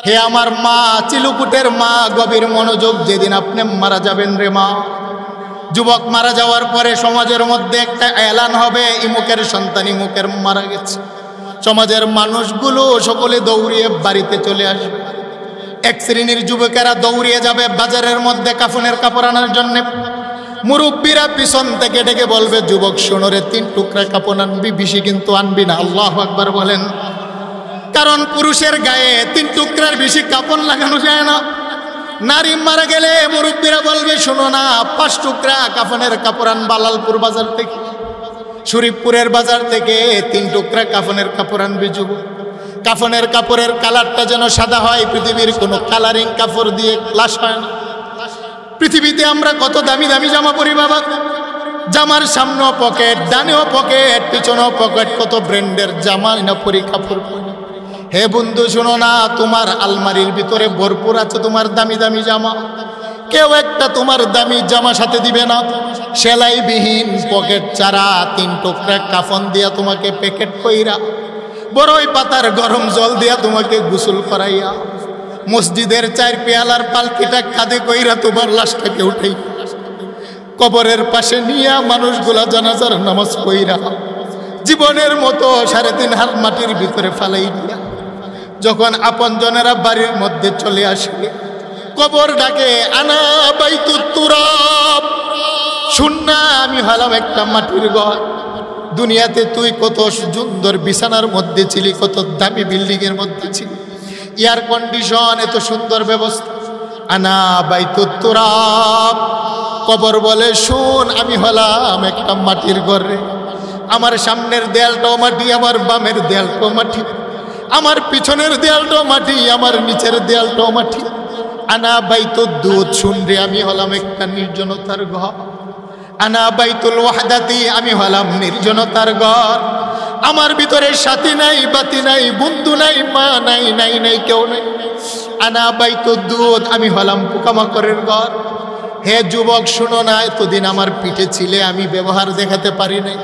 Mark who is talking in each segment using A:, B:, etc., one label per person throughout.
A: হে আমার মা, চিলুকুটের মা, গভীর মনোযোগ, যেদিন আপনি মারা যাবেন রে মা, যুবক মারা যাওয়ার পরে সমাজের মধ্যে একটা এলান হবে, ইমুকের সন্তান ইমুকের মারা গেছে। সমাজের মানুষগুলো সকলে দৌড়িয়ে বাড়িতে চলে আসবে। এক শ্রেণীর যুবকেরা দৌড়িয়ে যাবে বাজারের মধ্যে কাফনের কাপড় আনার জন্য। মুরব্বীরা পিছন থেকে ডেকে বলবে, যুবক শোনো রে, 3 টুকরা কাপড় আনবি, বেশি কিন্তু আনবি না। আল্লাহু আকবার বলেন। কারণ পুরুষের গায়ে 3 টুকরার বেশি কাপড় লাগানো যায় না। নারী মারা গেলে মুরব্বীরা বলবে, শোনো না, 5 টুকরা কাফনের কাপড় আনবা লালপুর বাজার থেকে, শরীফপুরের বাজার থেকে 3 টুকরা কাফনের কাপড় আনবি যুবক। কাফনের কাপড়ের কালারটা যেন সাদা হয়, পৃথিবীর কোনো কালারিং কাপড় দিয়ে লাশ হয় না। পৃথিবীতে আমরা কত দামি দামি জামা পরি বাবা, জামার সামনেও পকেট, ডানেও পকেট, পিছনেও পকেট, কত ব্র্যান্ডের জামা না পরি, কাপড় পরি। হে বন্ধু শোনো না, তোমার আলমারির ভিতরে ভরপুর আছে তোমার দামি দামি জামা, কেউ একটা তোমার দামি জামা সাথে দিবে না। সেলাইবিহীন পকেট ছাড়া 3 টুকরা কাফন দিয়া তোমাকে প্যাকেট কইরা, বড়ই পাতার গরম জল দিয়া তোমাকে গোসল করাইয়া, মসজিদের 4 পেয়ালার পালকিটা কাঁধে কইরা তোমার লাশটাকে উঠাই কবরের পাশে নিয়া মানুষগুলা জানাজার নামাজ পড়া জীবনের মতো 3.5 হাত মাটির ভিতরে ফালাই দিয়া, যখন আপনজনেরা বাড়ির মধ্যে চলে আসবে, কবর ডাকে, আনা বাইতুত তুরাব, শুন না, আমি হলাম একটা মাটির ঘর। দুনিয়াতে তুই কত সুন্দর বিছানার মধ্যে ছিলি, কত দামি বিল্ডিং এর মধ্যে ছিলি, এয়ার কন্ডিশন, এত সুন্দর ব্যবস্থা। আনা বাইতুত তুরাব, কবর বলে, শুন, আমি হলাম একটা মাটির ঘর রে। আমার সামনের দেয়ালটাও মাটি, আমার বামের দেয়ালটাও মাটি, আমার পিছনের দেয়ালটাও মাটি, আমার নিচের দেয়ালটাও মাটি। আনা বাইতুদ দুধ, শুন রে, আমি হলাম একটা নির্জনতার ঘর। আনা বাইতুল ওয়াহদাতি, আমি হলাম নির্জনতার ঘর। আমার ভিতরে সাথী নাই, বাতি নাই, বন্ধু নাই, মা নাই, নাই নাই কেউ নাই। আনা বাইতুদ দুধ, আমি হলাম পোকামাকড়ের ঘর। হে যুবক শুনো না, এতদিন আমার পিঠে ছিলে, আমি ব্যবহার দেখাতে পারি নাই।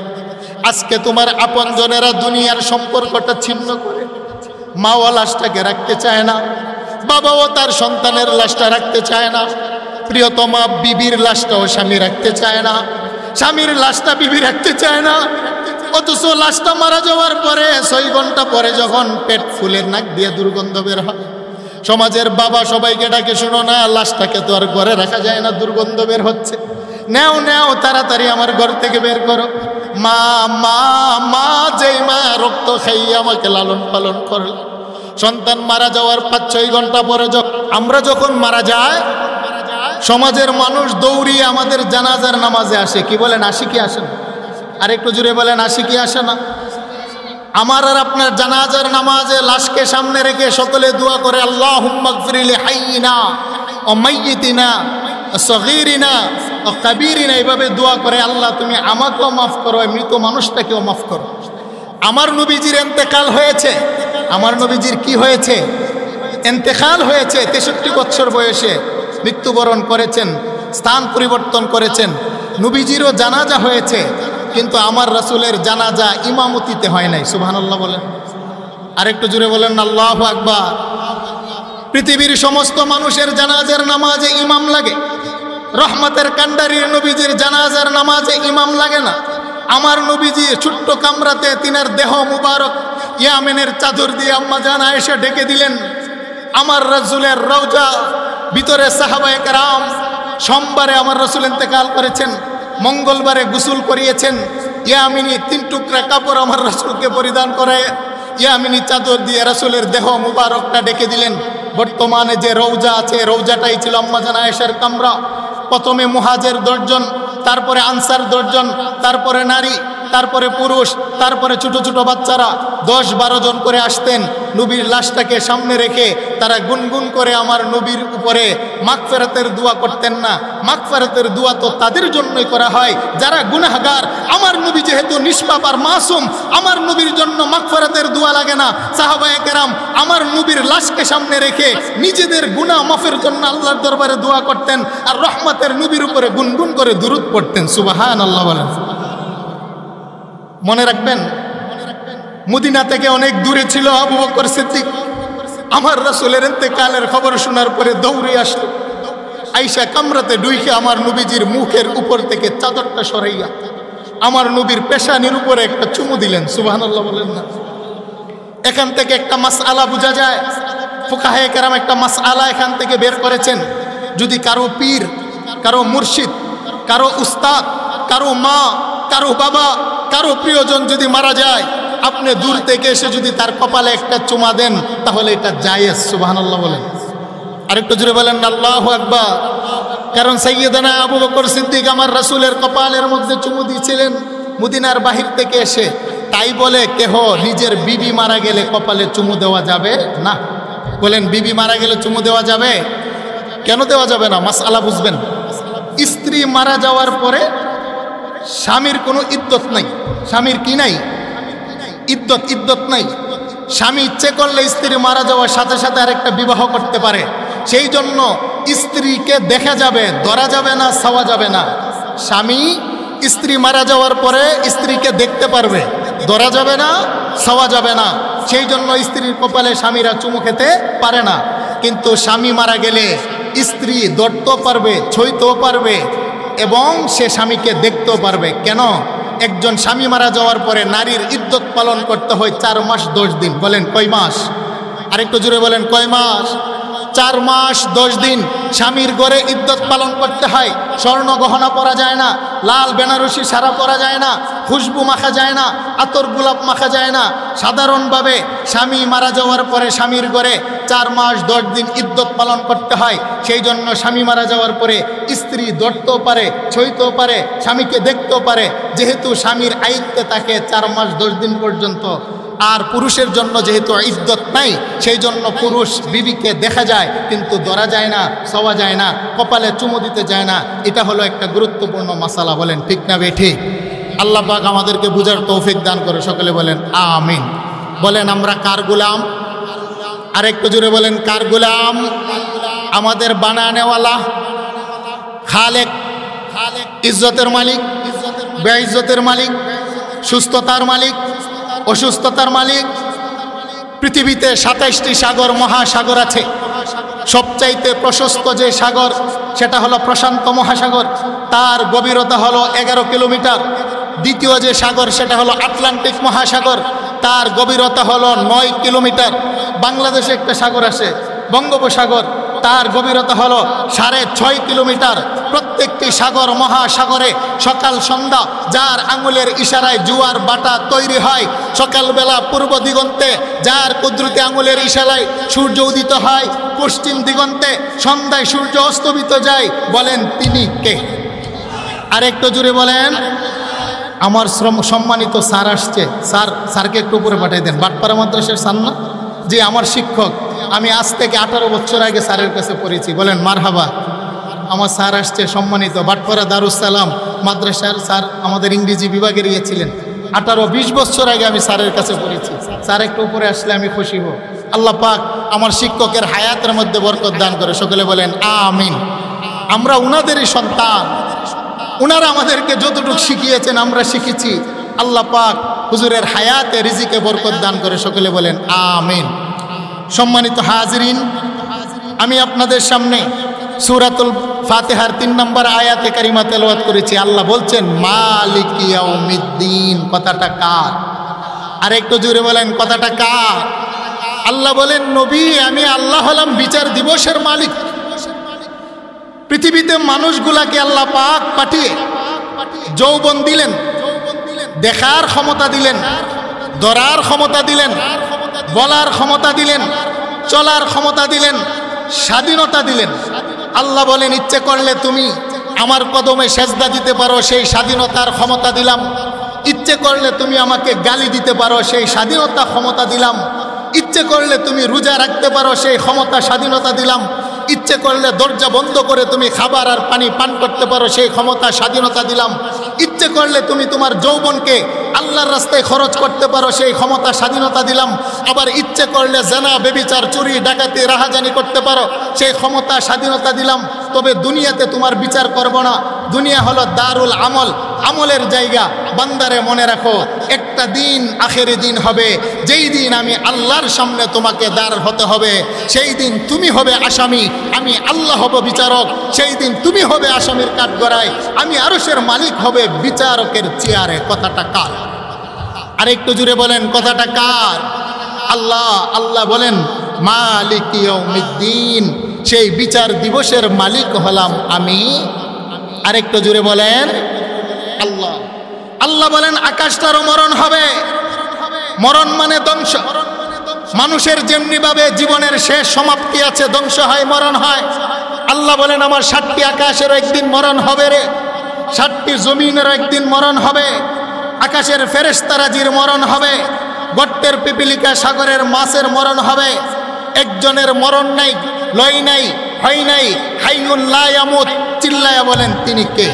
A: আজকে তোমার আপনজনেরা দুনিয়ার সম্পর্কটা ছিন্ন করে, মাও লাশটাকে রাখতে চায় না, বাবাও তার সন্তানের লাশটা রাখতে চায় না, প্রিয়তমা বিবির লাশটাও স্বামী রাখতে চায় না, স্বামীর লাশটা বিবি রাখতে চায় না। অথচ লাশটা মারা যাওয়ার পরে 6 ঘন্টা পরে যখন পেট ফুলের নাক দিয়ে দুর্গন্ধ বের হয়, সমাজের বাবা সবাইকে ডাকে, শোনো না, লাশটাকে তো আর ঘরে রাখা যায় না, দুর্গন্ধ বের হচ্ছে, নেও নেও তাড়াতাড়ি আমার ঘর থেকে বের করো। মা মা মা, যেই মা রক্ত খাইয়ে আমাকে লালন পালন করল, সন্তান মারা যাওয়ার 5-6 ঘন্টা পরে আমরা যখন মারা যায়, সমাজের মানুষ দৌড়িয়ে আমাদের জানাজার নামাজে আসে। কি বলেন, আসি কি আসে না? আর একটু জুড়ে বলেন, আসি কি আসে না? আমার আর আপনার জানাজার নামাজে লাশকে সামনে রেখে সকলে দোয়া করে, আল্লাহুম্মা গফির লি হাইয়িনা ওয়া মাইয়িতিনা ওয়া সগীরিনা ওয়া কাবীরিনা, এইভাবে দোয়া করে, আল্লাহ তুমি আমাকেও মাফ করো, মৃত মানুষটাকেও মাফ করো। আমার নবীজির ইন্তেকাল হয়েছে, আমার নবীজির কি হয়েছে? ইন্তেকাল হয়েছে। 63 বছর বয়সে মৃত্যুবরণ করেছেন, স্থান পরিবর্তন করেছেন। নবীজিরও জানাজা হয়েছে, কিন্তু আমার রাসূলের জানাজা ইমামতিতে হয় নাই। সুবহানাল্লাহ বলেন, আরেকটু জোরে বলেন আল্লাহু আকবার। পৃথিবীর সমস্ত মানুষের জানাজার নামাজে ইমাম লাগে, রহমতের কান্ডারির নবীজির জানাজার নামাজে ইমাম লাগে না। আমার নবীজি ছোট্ট কামরাতে তিনার দেহ মুবারক ইয়ামেনের চাদর দিয়ে আম্মা জান আয়েশা ঢেকে দিলেন। আমার রাসূলের রওজা ভিতরে সাহাবায়ে কেরাম, সোমবারে আমার রাসূল ইন্তেকাল করেছেন, মঙ্গলবারে গোসল করিয়েছেন, ইয়ামিনী 3 টুকরা কাপড় আমার রাসূলকে পরিধান করে ইয়ামিনী চাদর দিয়ে রাসূলের দেহ মুবারকটা ঢেকে দিলেন। বর্তমানে যে রওজা আছে, রওজাটাই ছিল আম্মা জান আয়েশার কামরা। প্রথমে মুহাজির 10 জন, তারপরে আনসার 10 জন, তারপরে নারী, তারপরে পুরুষ, তারপরে ছোট ছোট বাচ্চারা 10-12 জন করে আসতেন। নবীর লাশটাকে সামনে রেখে তারা গুনগুন করে আমার নবীর উপরে মাগফিরাতের দোয়া করতেন না। মাগফিরাতের দোয়া তো তাদের জন্যই করা হয় যারা গুনাহগার। আমার নবী যেহেতু নিষ্পাপ আর মাসুম, আমার নবীর জন্য মাগফিরাতের দোয়া লাগে না। সাহাবায়ে কেরাম আমার নবীর লাশকে সামনে রেখে নিজেদের গুনাহ মাফের জন্য আল্লাহর দরবারে দোয়া করতেন, আর রহমতের নবীর উপরে গুনগুন করে দুরূদ পড়তেন। সুবহানাল্লাহ বলেন। মনে রাখবেন, মদিনা থেকে অনেক দূরে ছিল আবু বকর সিদ্দিক। আমার রাসূলের ইন্তেকালের খবর শোনার পরে দৌড়ে আসলো, আইসা কামরাতে ডুইকে আমার নবীজির মুখের উপর থেকে চাদরটা সরাইয়া আমার নবীর পেশানির উপরে একটা চুমু দিলেন। সুবহানাল্লাহ বলেন না? এখান থেকে একটা মাসআলা বোঝা যায়, ফুকাহে কেরাম একটা মাসআলা এখান থেকে বের করেছেন। যদি কারো পীর, কারো মুর্শিদ, কারো উস্তাদ, কারো মা, কারো বাবা, কারো প্রিয়জন যদি মারা যায়, আপনি দূর থেকে এসে যদি তার কপালে একটা চুমা দেন, তাহলে এটা জায়েজ। সুবহানাল্লাহ বলেন। আরেকটু জোরে বলেন আল্লাহু আকবার। কারণ সাইয়্যিদানা আবু বকর সিদ্দিক আমার রাসূলের কপালের মধ্যে চুমু দিয়েছিলেন মদিনার বাহির থেকে এসে। তাই বলে কেহ নিজের বিবি মারা গেলে কপালে চুমু দেওয়া যাবে না? বলেন, বিবি মারা গেলে চুমু দেওয়া যাবে? কেন দেওয়া যাবে না? মাসআলা বুঝবেন। স্ত্রী মারা যাওয়ার পরে স্বামীর কোনো ইদ্যত নাই। স্বামীর কি নাই? ইদ্যত নাই। স্বামী ইচ্ছে করলে স্ত্রী মারা যাওয়ার সাথে সাথে আরেকটা বিবাহ করতে পারে। সেই জন্য স্ত্রীকে দেখা যাবে, ধরা যাবে না, ছাওয়া যাবে না। স্বামী স্ত্রী মারা যাওয়ার পরে স্ত্রীকে দেখতে পারবে, ধরা যাবে না, ছাওয়া যাবে না। সেই জন্য স্ত্রীর কপালে স্বামীরা চুমু খেতে পারে না। কিন্তু স্বামী মারা গেলে স্ত্রী ধরতেও পারবে, ছুঁইতেও পারবে এবং সে স্বামীকে দেখতেও পারবে। কেন? একজন স্বামী মারা যাওয়ার পরে নারীর ইদ্যত পালন করতে হয় 4 মাস 10 দিন। বলেন কয় মাস? আরেকটু জোরে বলেন, কয় মাস? 4 মাস 10 দিন স্বামীর ঘরে ইদ্যত পালন করতে হয়। স্বর্ণ গহনা পরা যায় না, লাল বেনারসি সারা পরা যায় না, খুশবু মাখা যায় না, আতর গোলাপ মাখা যায় না। সাধারণভাবে স্বামী মারা যাওয়ার পরে স্বামীর ঘরে 4 মাস 10 দিন ইদ্যত পালন করতে হয়। সেই জন্য স্বামী মারা যাওয়ার পরে স্ত্রী ধরতেও পারে, ছুঁইতেও পারে, স্বামীকে দেখতেও পারে, যেহেতু স্বামীর আয়ত্তে থাকে 4 মাস 10 দিন পর্যন্ত। আর পুরুষের জন্য যেহেতু ইদ্যত নাই, সেই জন্য পুরুষ বিবিকে দেখা যায় কিন্তু ধরা যায় না, ছোঁয়া যায় না, কপালে চুমু দিতে যায় না। এটা হলো একটা গুরুত্বপূর্ণ মাসালা। বলেন ঠিক না বেঠিক? আল্লাহ পাক আমাদেরকে বুঝার তৌফিক দান করে। সকলে বলেন আমিন। বলেন আমরা কার গোলাম? আরেকটু জোরে বলেন, কার গোলাম? আমাদের বানানেওয়ালা খালেক, ইজ্জতের মালিক, বেইজ্জতের মালিক, সুস্থতার মালিক, অসুস্থতার মালিক। পৃথিবীতে 27টি সাগর, মহাসাগর আছে। সবচাইতে প্রশস্ত যে সাগর সেটা হলো প্রশান্ত মহাসাগর, তার গভীরতা হলো 11 কিলোমিটার। দ্বিতীয় যে সাগর সেটা হলো আটলান্টিক মহাসাগর, তার গভীরতা হলো 9 কিলোমিটার। বাংলাদেশে একটা সাগর আছে বঙ্গোপসাগর, তার গভীরতা হলো 6.5 কিলোমিটার। প্রত্যেকটি সাগর মহাসাগরে সকাল সন্ধ্যা যার আঙুলের ইশারায় জোয়ার বাটা তৈরি হয়। সকালবেলা পূর্ব দিগন্তে যার কুদরতি আঙুলের ইশারায় সূর্য উদিত হয়, পশ্চিম দিগন্তে সন্ধ্যায় সূর্য অস্তমিত যায়। বলেন তিনি কে? আরেকটু জুড়ে বলেন। আমার সম্মানিত স্যার আসছে, স্যারকে একটু উপরে পাঠিয়ে দেন। বাটপাড়া মাদ্রাসার স্যার না? যে আমার শিক্ষক। আমি আজ থেকে 18 বছর আগে স্যারের কাছে পড়েছি। বলেন মারহাবা। আমার স্যার আসছে, সম্মানিত বাটপাড়া দারুস সালাম মাদ্রাসার স্যার, আমাদের ইংরেজি বিভাগের ছিলেন। 18-20 বছর আগে আমি স্যারের কাছে পড়েছি। স্যার একটু উপরে আসলে আমি খুশি হব। আল্লাহ পাক আমার শিক্ষকের হায়াতের মধ্যে বরকত দান করে। সকলে বলেন আমিন। আমরা উনাদেরই সন্তান, উনারা আমাদেরকে যতটুকু শিখিয়েছেন আমরা শিখেছি। আল্লাহ পাক হুজুরের হায়াতে রিজিকে বরকত দান করে। সকলে বলেন আমিন। সম্মানিত হাজিরিন, আমি আপনাদের সামনে সূরাতুল ফাতিহার 3 নম্বর আয়াতে কারিমা তেলাওয়াত করেছি। আল্লাহ বলছেন মালিক ইয়াউমিদ্দিন। কথাটা কার? আর একটু জোরে বলেন, কথাটা কার? আল্লাহ বলেন নবী, আমি আল্লাহ হলাম বিচার দিবসের মালিক। পৃথিবীতে মানুষগুলাকে আল্লাহ পাক পাঠিয়ে যৌবন দিলেন, দেখার ক্ষমতা দিলেন, ধরার ক্ষমতা দিলেন, বলার ক্ষমতা দিলেন, চলার ক্ষমতা দিলেন, স্বাধীনতা দিলেন। আল্লাহ বলেন ইচ্ছে করলে তুমি আমার কদমে সেজদা দিতে পারো, সেই স্বাধীনতার ক্ষমতা দিলাম। ইচ্ছে করলে তুমি আমাকে গালি দিতে পারো, সেই স্বাধীনতা ক্ষমতা দিলাম। ইচ্ছে করলে তুমি রোজা রাখতে পারো, সেই ক্ষমতা স্বাধীনতা দিলাম। ইচ্ছে করলে দরজা বন্ধ করে তুমি খাবার আর পানি পান করতে পারো, সেই ক্ষমতা স্বাধীনতা দিলাম। ইচ্ছে করলে তুমি তোমার যৌবনকে আল্লাহর রাস্তায় খরচ করতে পারো, সেই ক্ষমতা স্বাধীনতা দিলাম। আবার ইচ্ছে করলে জেনা, বেবিচার, চুরি, ডাকাতি, রাহাজানি করতে পারো, সেই ক্ষমতা স্বাধীনতা দিলাম। তবে দুনিয়াতে তোমার বিচার করব না। দুনিয়া হলো দারুল আমল, আমলের জায়গা। বান্দারে মনে রাখো, একটা দিন আখেরি দিন হবে, যেই দিন আমি আল্লাহর সামনে তোমাকে দাঁড় হতে হবে। সেই দিন তুমি হবে আসামি, আমি আল্লাহ হব বিচারক। সেই দিন তুমি হবে আসামির কাঠগড়ায়, আমি আরশের মালিক হবে বিচারকের চেয়ারে। কথাটা কার? আরেকটু জুড়ে বলেন, কথাটা কার? আল্লাহ। আল্লাহ বলেন মালিক ইয়াউমিদ্দিন, সেই বিচার দিবসের মালিক হলাম আমি। আরেকটু জুড়ে বলেন আল্লাহ। আল্লাহ বলেন আকাশটারও মরণ হবে। মরণ মানে ধ্বংস। মানুষের যেমনি ভাবে জীবনের শেষ সমাপ্তি আছে, ধ্বংস হয়, মরণ হয়। আল্লাহ বলেন আমার 7টি আকাশেরও একদিন মরণ হবে রে, 7টি জমিনেরও একদিন মরণ হবে। আকাশের ফেরেশতারাজির মরণ হবে, গর্তের পিপিলিকা সাগরের মাছের মরণ হবে। একজনের মরণ নাই, লয় নাই, হয় নাই, হাইয়ুন লা ইয়ামুত। চিল্লায়া বলেন তিনি কে?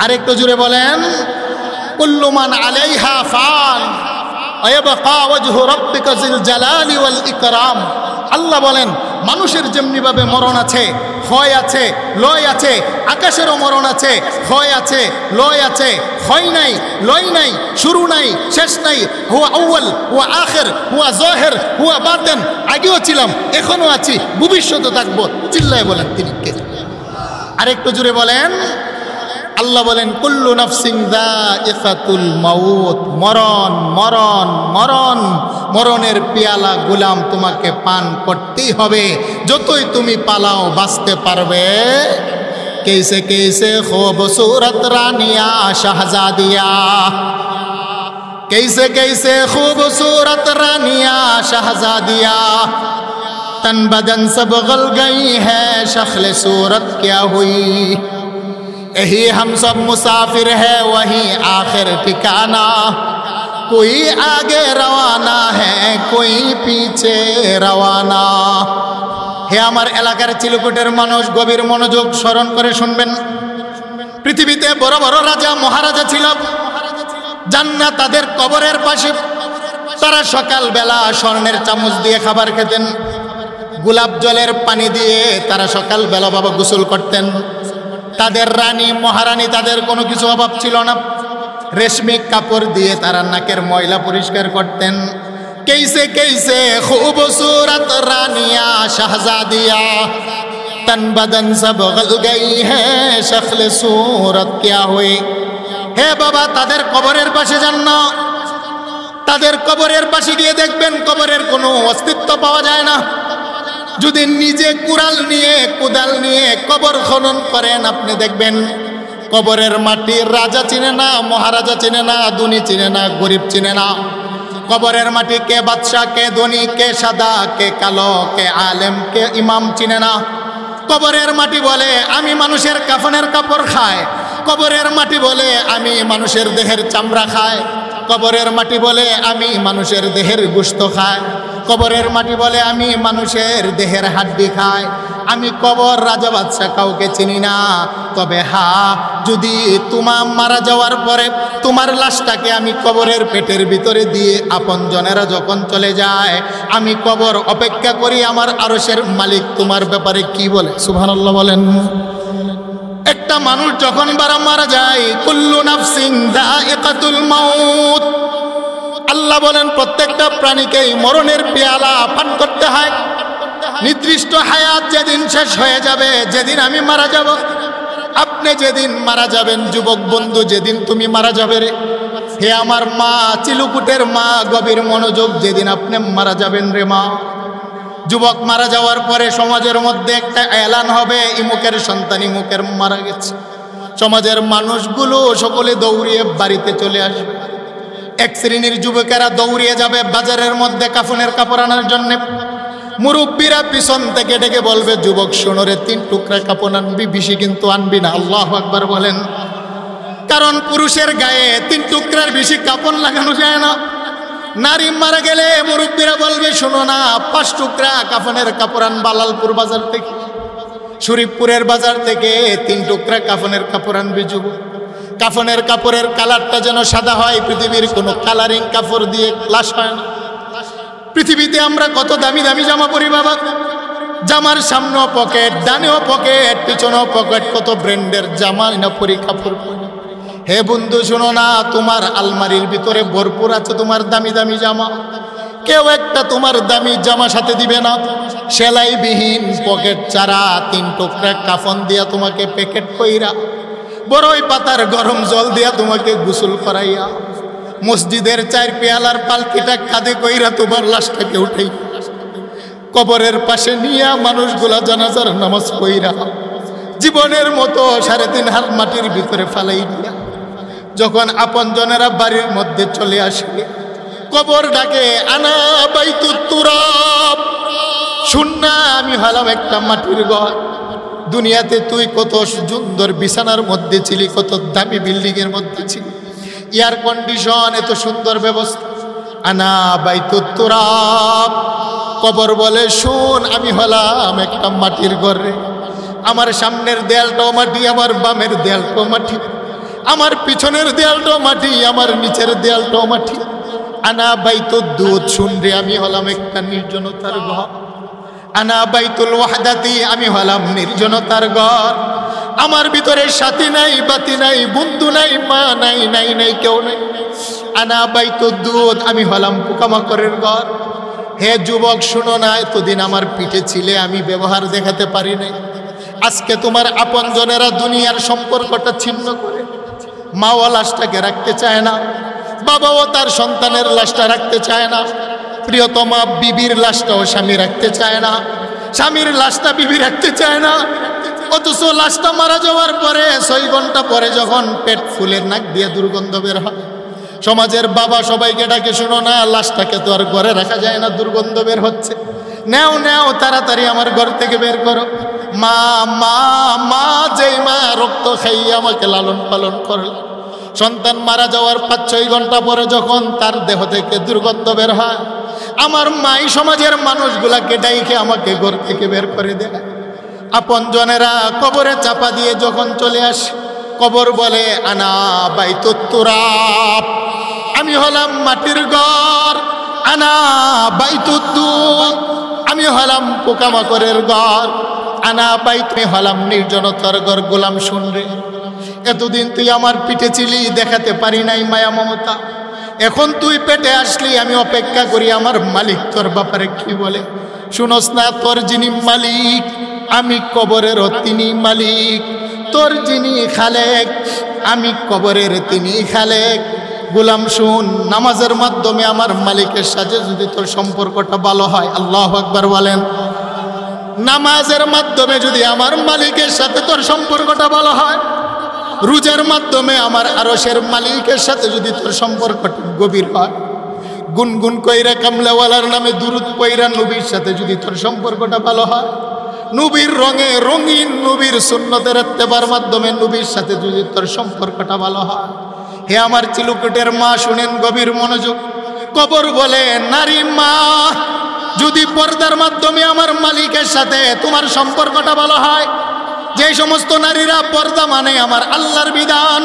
A: আরেকটু জুড়ে বলেন কুল্লু মান আলাইহা ফান ওয়া ইয়াবকা ওয়াজহু রাব্বিকা যিল জালালি ওয়াল ইকরাম। আল্লাহ বলেন মানুষের যেমনি ভাবে মরণ আছে, হয় আছে, লয় আছে, আকাশেরও মরণ আছে, হয় আছে, লয় আছে, হয় নাই, লয় নাই, শুরু নাই, শেষ নাই। হুয়া আউয়াল, হুয়া আখির, হুয়া যাহির, হুয়া বাতিন। আগেও ছিলাম, এখনো আছি, ভবিষ্যতে থাকবো। চিল্লায় বলেন তিনি কে? আরেকটু জুড়ে বলেন আল্লাহ বলেন কুল্লু নাফসিন যায়িকাতুল মাউত। মরণ, মরণ, মরণ, মরণের পিয়ালা গুলাম তোমাকে পান করতেই হবে। যতই তুমি পালাও বাঁচতে পারবে। कैसे कैसे खूबसूरत रानिया शहजादिया, कैसे कैसे खूबसूरत रानिया शहजादिया, तन बदन सब गल गई है, शक्ल सूरत क्या हुई। यही हम सब मुसाफिर है, वही आखिर ठिकाना, कोई आगे रवाना है, कोई पीछे रवाना। হে আমার এলাকার চিলকুটের মানুষ, গভীর মনোযোগ স্মরণ করে শুনবেন। পৃথিবীতে বড় বড় রাজা মহারাজা ছিল, জান্নাত তাদের কবরের পাশে। তারা সকালবেলা স্বর্ণের চামচ দিয়ে খাবার খেতেন, গোলাপ জলের পানি দিয়ে তারা সকালবেলা বাবা গোসল করতেন। তাদের রানী মহারানী, তাদের কোনো কিছু অভাব ছিল না। রেশমি কাপড় দিয়ে তারা নাকের ময়লা পরিষ্কার করতেন। कैसे कैसे खूबसूरत रानिया शहजादिया, तन बदन सब गल गई है, शक्ल सूरत क्या हुई। হে বাবা, তাদের কবরের পাশে যান না। তাদের কবরের পাশে গিয়ে দেখবেন কবরের কোনো অস্তিত্ব পাওয়া যায় না। যদি নিজে কুড়াল নিয়ে, কোদাল নিয়ে কবর খনন করেন, আপনি দেখবেন কবরের মাটি রাজা চিনে না, মহারাজা চিনে না, ধনী চিনে না, গরিব চিনে না। কবরের মাটি কে বাদশাহ, কে ধনী, কে সাদা, কে কালো, কে আলেম, কে ইমাম চিনে না। কবরের মাটি বলে আমি মানুষের কাফনের কাপড় খায়। কবরের মাটি বলে আমি মানুষের দেহের চামড়া খায়। কবরের মাটি বলে আমি মানুষের দেহের গোশত খায়। কবরের মাটি বলে আমি মানুষের দেহের হাড্ডি খায়। আমি কবর রাজা বাদশা কাউকে চিনি না। তবে যদি তোমার মারা যাওয়ার পরে তোমার লাশটাকে আমি কবরের পেটের ভিতরে দিয়ে আপনজনেরা যখন চলে যায়, আমি কবর অপেক্ষা করি আমার আরশের মালিক তোমার ব্যাপারে কি বলে। সুবহানাল্লাহ বলেন। একটা মানুষ যখন মারা যায়, কুল্লু নাফসিন যায়িকাতুল মাউত। আল্লাহ বলেন প্রত্যেকটা প্রাণীকেই মরণের পেয়ালা পান করতে হয়। নির্দিষ্ট হায়াত যেদিন শেষ হয়ে যাবে, যেদিন আমি মারা যাব, আপনি যেদিন মারা যাবেন, যুবক বন্ধু যেদিন তুমি মারা যাবে রে, হে আমার মা, চিলুকুটের মা, গভীর মনোযোগ, যেদিন আপনি মারা যাবেন রে মা। যুবক মারা যাওয়ার পরে সমাজের মধ্যে একটা এলান হবে, ইমুকের সন্তান ইমুকের মারা গেছে। সমাজের মানুষগুলো সকলে দৌড়িয়ে বাড়িতে চলে আসবে। এক শ্রেণীর যুবকেরা দৌড়িয়ে যাবে বাজারের মধ্যে কাফনের কাপড় আনার জন্য। মুরব্বীরা পিছন থেকে ডেকে বলবে, যুবক শোনো রে, 3 টুকরা কাপড় আনবি, বেশি কিন্তু আনবি না। আল্লাহু আকবার বলেন। কারণ পুরুষের গায়ে 3 টুকরার বেশি কাপড় লাগানো যায় না। নারী মারা গেলে মুরব্বীরা বলবে, শোনো না, 5 টুকরা কাফনের কাপড় আনবা লালপুর বাজার থেকে, শরীফপুরের বাজার থেকে 3 টুকরা কাফনের কাপড় আনবি যুবক। কাফনের কাপড়ের কালারটা যেন সাদা হয়, পৃথিবীর কোনো কালারিং কাপড় দিয়ে লাশ হয় না। পৃথিবীতে আমরা কত দামি দামি জামা পরি বাবা, জামার সামনেও পকেট, ডানেও পকেট, পিছনেও পকেট, কত ব্র্যান্ডের জামা না পরি, কাপড় পরি। হে বন্ধু শোনো না, তোমার আলমারির ভিতরে ভরপুর আছে তোমার দামি দামি জামা, কেউ একটা তোমার দামি জামা সাথে দিবে না। সেলাইবিহীন পকেট ছাড়া 3 টুকরা কাফন দিয়া তোমাকে প্যাকেট কইরা, বড়ই পাতার গরম জল দিয়া তোমাকে গোসল করাইয়া, মসজিদের 4 পেয়ালার পালকিটা কাঁধে কইরা তোমার লাশটাকে উঠাই কবরের পাশে নিয়া মানুষগুলা জানাজার নামাজ পড়া জীবনের মতো 3.5 হাত মাটির ভিতরে ফালাই দিয়া যখন আপনজনেরা বাড়ির মধ্যে চলে আসে, কবর ডাকে আনা বাইতুত তুরাব, শুন না আমি হলাম একটা মাটির ঘর। দুনিয়াতে তুই কত সুন্দর বিছানার মধ্যে ছিলি, কত দামি বিল্ডিং এর মধ্যে ছিলি, এয়ার কন্ডিশন, এত সুন্দর ব্যবস্থা। আনা বাইতুত তুরাব, কবর বলে শুন আমি হলাম একটা মাটির ঘর রে। আমার সামনের দেয়ালটাও মাটি, আমার বামের দেয়ালটাও মাটি, আমার পিছনের দেয়ালটাও মাটি, আমার নিচের দেয়ালটাও মাটি। আনা বাইতুদ দুধ, শুন রে আমি হলাম একটা নির্জনতার ঘর। আনা বাইতুল ওয়াহদাতি, আমি হলাম নির্জনতার ঘর। আমার ভিতরে সাথী নাই, বাতি নাই, বন্ধু নাই, মা নাই, নাই নাই কেউ নাই। আনা বাইতুদ দুধ, আমি হলাম পোকামাকড়ের ঘর। হে যুবক শুনো না, এতদিন আমার পিঠে ছিলে, আমি ব্যবহার দেখাতে পারি নাই। আজকে তোমার আপনজনেরা দুনিয়ার সম্পর্কটা ছিন্ন করে, মাও লাশটাকে রাখতে চায় না, বাবাও তার সন্তানের লাশটা রাখতে চায় না, প্রিয়তমা বিবির লাশটাও স্বামী রাখতে চায় না, স্বামীর লাশটা বিবি রাখতে চায় না। অথচ লাশটা মারা যাওয়ার পরে 6 ঘন্টা পরে যখন পেট ফুলের নাক দিয়ে দুর্গন্ধ বের হয়, সমাজের বাবা সবাইকে ডাকে শুনো না, লাশটাকে তো আর ঘরে রাখা যায় না, দুর্গন্ধ বের হচ্ছে, নেও নেও তাড়াতাড়ি আমার ঘর থেকে বের করো। মা মা মা, যেই মা রক্ত খাইয়ে আমাকে লালন পালন করল, সন্তান মারা যাওয়ার 5-6 ঘন্টা পরে যখন তার দেহ থেকে দুর্গন্ধ বের হয়, আমার মাই সমাজের মানুষগুলাকে ডাইকে আমাকে ঘর থেকে বের করে দেয়। আপনজনেরা কবরে চাপা দিয়ে যখন চলে আসে, কবর বলে আনা বাইতুত তুরাব, আমি হলাম মাটির ঘর। আনা বাইতুদ দুধ, আমি হলাম পোকামাকড়ের ঘর। আনা বাইতে হলাম নির্জনতার ঘর। গোলাম শুন রে, এতদিন তুই আমার পিঠে ছিলি, দেখাতে পারি নাই মায়া মমতা, এখন তুই পেটে আসলি, আমি অপেক্ষা করি আমার মালিক তোর ব্যাপারে কি বলে। শুনোস না, তোর যিনি মালিক, আমি কবরেরও তিনি মালিক। তোর যিনি খালেক, আমি কবরের তিনি খালেক। গোলাম শুন, নামাজের মাধ্যমে আমার মালিকের সাথে যদি তোর সম্পর্কটা ভালো হয়, আল্লাহু আকবার বলেন, নামাজের মাধ্যমে যদি আমার মালিকের সাথে তোর সম্পর্কটা ভালো হয়, রোজার মাধ্যমে আমার আরশের মালিকের সাথে যদি তোর সম্পর্কটা গভীর হয়, গুনগুন কইরা কামলাওয়ালার নামে দুরুদ পয়রা নবীর সাথে যদি তোর সম্পর্কটা ভালো হয়, নবীর রঙে রঙিন নবীর সুন্নতের ইত্তেবার মাধ্যমে নবীর সাথে যদি তোর সম্পর্কটা ভালো হয়, হে আমার চিলুকুটের মা শুনেন গভীর মনোযোগ। কবর বলে নারী মা, যদি পর্দার মাধ্যমে আমার মালিকের সাথে তোমার সম্পর্কটা ভালো হয়, যে সমস্ত নারীরা পর্দা মানে আমার আল্লাহর বিধান,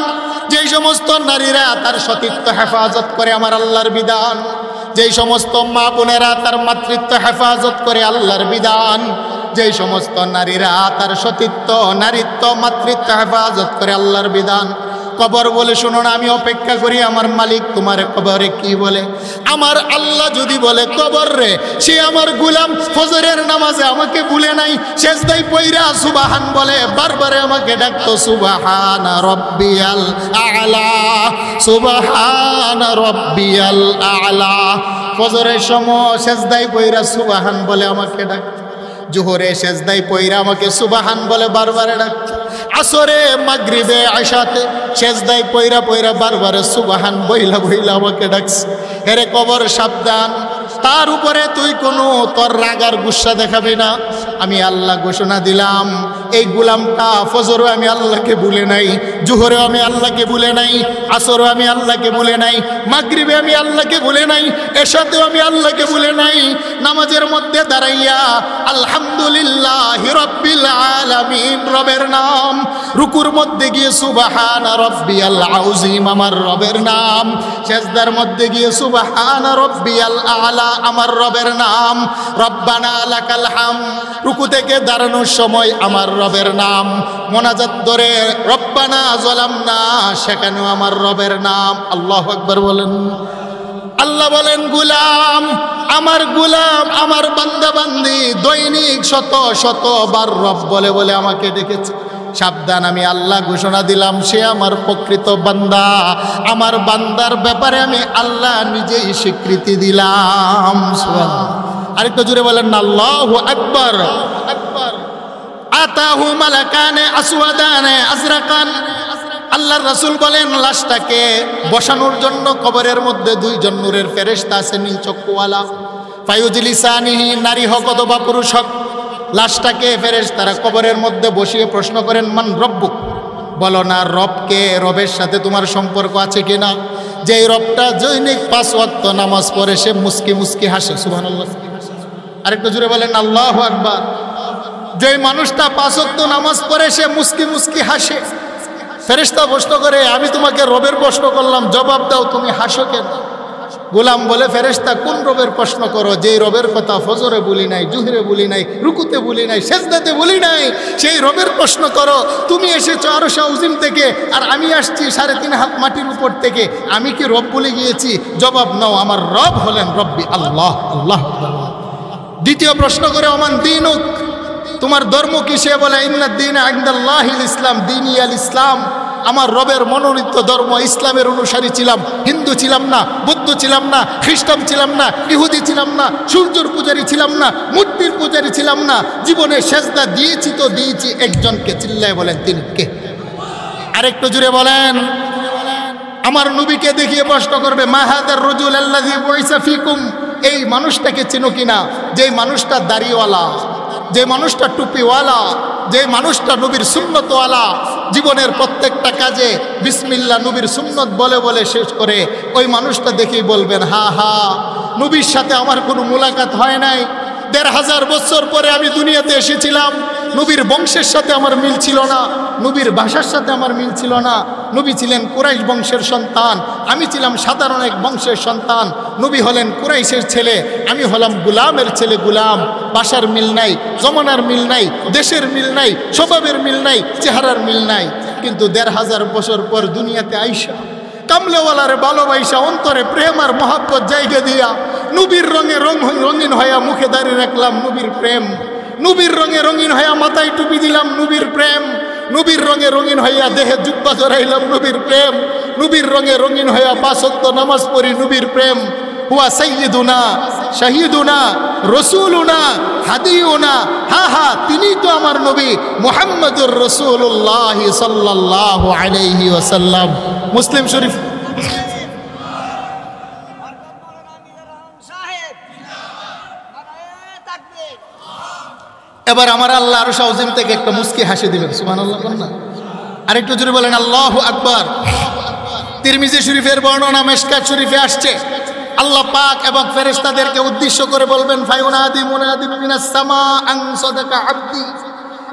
A: যে সমস্ত নারীরা তার সতীত্ব হেফাজত করে আমার আল্লাহর বিধান, যেই সমস্ত মা বোনেরা তার মাতৃত্ব হেফাজত করে আল্লাহর বিধান, যেই সমস্ত নারীরা তার সতীত্ব নারীত্ব মাতৃত্ব হেফাজত করে আল্লাহর বিধান, কবর বলে শুনো না, আমি অপেক্ষা করি আমার মালিক তোমার কবরে কি বলে। আমার আল্লাহ যদি বলে কবর রে, সে আমার গোলাম ফজরের নামাজে আমাকে ভুলে নাই, সেজদায় পয়রা সুবহান বলে বারবারে আমাকে ডাকতো, সুবহান রাব্বিয়াল আ'লা, সুবহান রাব্বিয়াল আ'লা। ফজরের সময় সেজদায় পয়রা সুবহান বলে আমাকে ডাকতো, জোহরে সেজদায় পয়রা আমাকে সুবহান বলে বারবারে ডাকতো, আসরে মাগরিবে আশাতে সেজদায় পয়রা পয়রা বারবারে সুবহান বইলা বইলা আমাকে ডাকছে। এরে কবর সাবধান, তার উপরে তুই কোনো তোর রাগার গুসা দেখাবি না। আমি আল্লাহ ঘোষণা দিলাম, এই গোলামটা ফজরও আমি আল্লাহকে ভুলে নাই, জোহরেও আমি আল্লাহকে ভুলে নাই, আসরও আমি আল্লাহকে ভুলে নাই, মাগরিবে আমি আল্লাহকে ভুলে নাই, এশাতেও আমি আল্লাহকে ভুলে নাই। নামাজের মধ্যে দাঁড়াইয়া আলহামদুলিল্লাহি রাব্বিল আলামিন, রবের নাম রুকুর মধ্যে গিয়ে সুবহান রাব্বিয়াল আযীম আমার রবের নাম, সিজদার মধ্যে গিয়ে সুবহান রাব্বিয়াল আ'লা আমার রবের নাম, রব্বানা লাকাল হাম রুকু থেকে দাঁড়ানোর সময় আমার রবের নাম, মোনাজাত ধরে রব্বানা যালামনা সেখানেও আমার রবের নাম। আল্লাহু আকবার বলেন। আল্লাহ বলেন গোলাম আমার বান্দা বান্দি দৈনিক শত শতবার রব বলে বলে আমাকে ডেকেছে। সাবধান, আমি আল্লাহ ঘোষণা দিলাম সে আমার প্রকৃত বান্দা। আমার বান্দার ব্যাপারে আমি আল্লাহ নিজেই স্বীকৃতি দিলাম। সুবহানাল্লাহ। আরেকটু জোরে বলেন না আল্লাহু আকবার। আতাহু মালাকানে আসওয়াদানে আজরাকান। আল্লাহর রাসূল বলেন লাশটাকে বসানোর জন্য কবরের মধ্যে দুইজন নূরের ফেরেশতা আছে নীল চক্ষুওয়ালা। ফায়ুজলিসানিহি, নারী হোক অথবা পুরুষ হোক, লাশটাকে ফেরেশতারা কবরের মধ্যে বসিয়ে প্রশ্ন করেন মান রব্বুক, বলো না রবকে, রবের সাথে তোমার সম্পর্ক আছে কিনা? যেই রবটা দৈনিক 5 ওয়াক্ত নামাজ পড়ে সে মুস্কি মুস্কি হাসে। সুবহানাল্লাহ। আরেকটু জোরে বলেন আল্লাহু আকবার। যেই মানুষটা 5 ওয়াক্ত নামাজ পড়ে সে মুস্কি মুস্কি হাসে। ফেরেশতা প্রশ্ন করে আমি তোমাকে রবের প্রশ্ন করলাম, জবাব দাও, তুমি হাসো কেন? গোলাম বলে ফেরেশতা কোন রবের প্রশ্ন করো? যেই রবের কথা ফজরে বলি নাই, জুহরে বলি নাই, রুকুতে বলি নাই, সেজদাতে বলি নাই, সেই রবের প্রশ্ন করো। তুমি এসেছো আরশ আযীম থেকে আর আমি আসছি 3.5 হাত মাটির উপর থেকে, আমি কি রব বলে গিয়েছি? জবাব নাও, আমার রব হলেন রব্বি আল্লাহ। আল্লাহ। দ্বিতীয় প্রশ্ন করে ওমান দীনুক, তোমার ধর্ম কি? সে বলে ইন্নাদ দীনা ইনদাল্লাহিল ইসলাম, দীনি আল ইসলাম, আমার রবের মনোনীত ধর্ম ইসলামের অনুসারী ছিলাম। হিন্দু ছিলাম না, বৌদ্ধ ছিলাম না, খ্রিস্টান ছিলাম না, ইহুদি ছিলাম না, সূর্যের পূজারী ছিলাম না, মূর্তির পূজারী ছিলাম না। জীবনে সেজদা দিয়েছি তো দিয়েছি একজনকে। চিল্লায় বলেন তিনি কে? আরেকটু জুড়ে বলেন। আমার নবীকে দেখিয়ে প্রশ্ন করবে মা হাদার রাজুল আল্লাযী বুইসা ফীকুম, এই মানুষটাকে চিনো কিনা? যেই মানুষটা দাড়িওয়ালা, যে মানুষটা টুপিওয়ালা, যে মানুষটা নবীর সুন্নতওয়ালা, জীবনের প্রত্যেকটা কাজে বিসমিল্লাহ নবীর সুন্নত বলে বলে শেষ করে, ওই মানুষটা দেখেই বলবেন হা হা, নবীর সাথে আমার কোনো মুলাকাত হয় নাই। 1500 বছর পরে আমি দুনিয়াতে এসেছিলাম, নবীর বংশের সাথে আমার মিল ছিল না, নবীর ভাষার সাথে আমার মিল ছিল না। নবী ছিলেন কুরাইশ বংশের সন্তান, আমি ছিলাম সাধারণ এক বংশের সন্তান। নবী হলেন কুরাইশের ছেলে, আমি হলাম গুলামের ছেলে। গুলাম, ভাষার মিল নাই, জমানার মিল নাই, দেশের মিল নাই, স্বভাবের মিল নাই, চেহারার মিল নাই। কিন্তু 1500 বছর পর দুনিয়াতে আইসা কামলেওয়ালার ভালোবাসা অন্তরে প্রেম আর মহাব্বত জায়গা দিয়া নবীর রঙে রঙিন হইয়া মুখে দাঁড়িয়ে রাখলাম নবীর প্রেম। নবীর রঙে রঙিন হইয়া মাথায় টুপি দিলাম নবীর প্রেম। নবীর রঙে রঙিন হইয়া দেহে জুব্বা জড়াইলাম নবীর প্রেম। নবীর রঙে রঙিন হইয়া 5 ওয়াক্ত নামাজ পড়ি নবীর প্রেম। হুয়া সাইয়্যিদুনা শাহীদুনা রাসূলুনা হাদিয়ুনা, হা হা, তিনি তো আমার নবী মুহাম্মদুর রাসূলুল্লাহ সাল্লাল্লাহু আলাইহি ওয়াসাল্লাম। মুসলিম শরীফ। এবার আমার আল্লাহ আরশ আযীম থেকে একটা মুস্কি হাসি দিবেন। সুবহানাল্লাহ বলেন না? আরেকটু জোরে বলেন আল্লাহু আকবার। তিরমিজি শরীফের বর্ণনা, মিশকাত শরীফে আসছে, আল্লাহ পাক এবং ফেরেশতাদেরকে উদ্দেশ্য করে বলবেন ফায়ুনাদি মুনাদিন মিনাস সামা আন সাদাকা আবদি,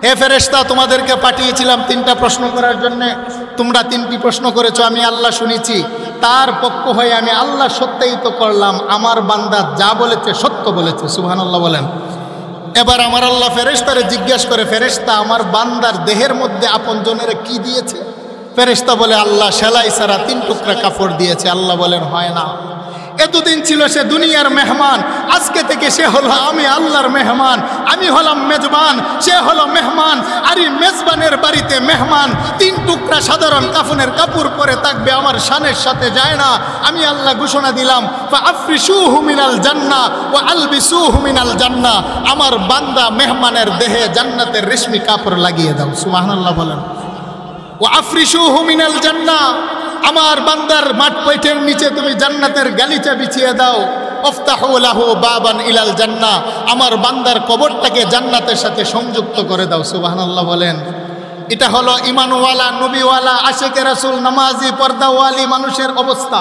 A: হে ফেরেশতা তোমাদেরকে পাঠিয়েছিলাম 3টা প্রশ্ন করার জন্য, তোমরা 3টি প্রশ্ন করেছো, আমি আল্লাহ শুনেছি, তার পক্ষ হয়ে আমি আল্লাহ সত্যায়িত করলাম আমার বান্দা যা বলেছে সত্য বলেছে। সুবহানাল্লাহ বলেন। এবার আমার আল্লাহ ফেরেশতারে জিজ্ঞাসা করে, ফেরেশতা আমার বান্দার দেহের মধ্যে আপনজনের কি দিয়েছে? ফেরেশতা বলে আল্লাহ সেলাই ছাড়া 3 টুকরা কাপড় দিয়েছে। আল্লাহ বলেন হয় না, এতদিন ছিল সে দুনিয়ার মেহমান, আজকে থেকে সে হলো আমি আল্লাহর মেহমান। আমি হলাম মেজবান, সে হলো মেহমান। আর এই মেজবানের বাড়িতে মেহমান 3 টুকরা সাধারণ কাফনের কাপড় পরে থাকবে, আমার শানের সাথে যায় না। আমি আল্লাহ ঘোষণা দিলাম ফাআফরিশুহু মিনাল জান্নাহ ওয়া আলবিসুহু মিনাল জান্নাহ, আমার বান্দা মেহমানের দেহে জান্নাতের রেশমি কাপড় লাগিয়ে দাও। সুবহানাল্লাহ বলেন। ওয়া আফরিশুহু মিনাল জান্নাহ, আমার বান্দার মাঠ পৈঠের নিচে তুমি জান্নাতের গালিচা বিছিয়ে দাও। আফতাহু লাহু বাবান ইলাল জান্নাহ, আমার বান্দার কবরটাকে জান্নাতের সাথে সংযুক্ত করে দাও। সুবহানাল্লাহ বলেন। এটা হলো ঈমানওয়ালা, নবীওয়ালা, আশিকে রাসূল, নামাজি, পর্দাওয়ালি মানুষের অবস্থা।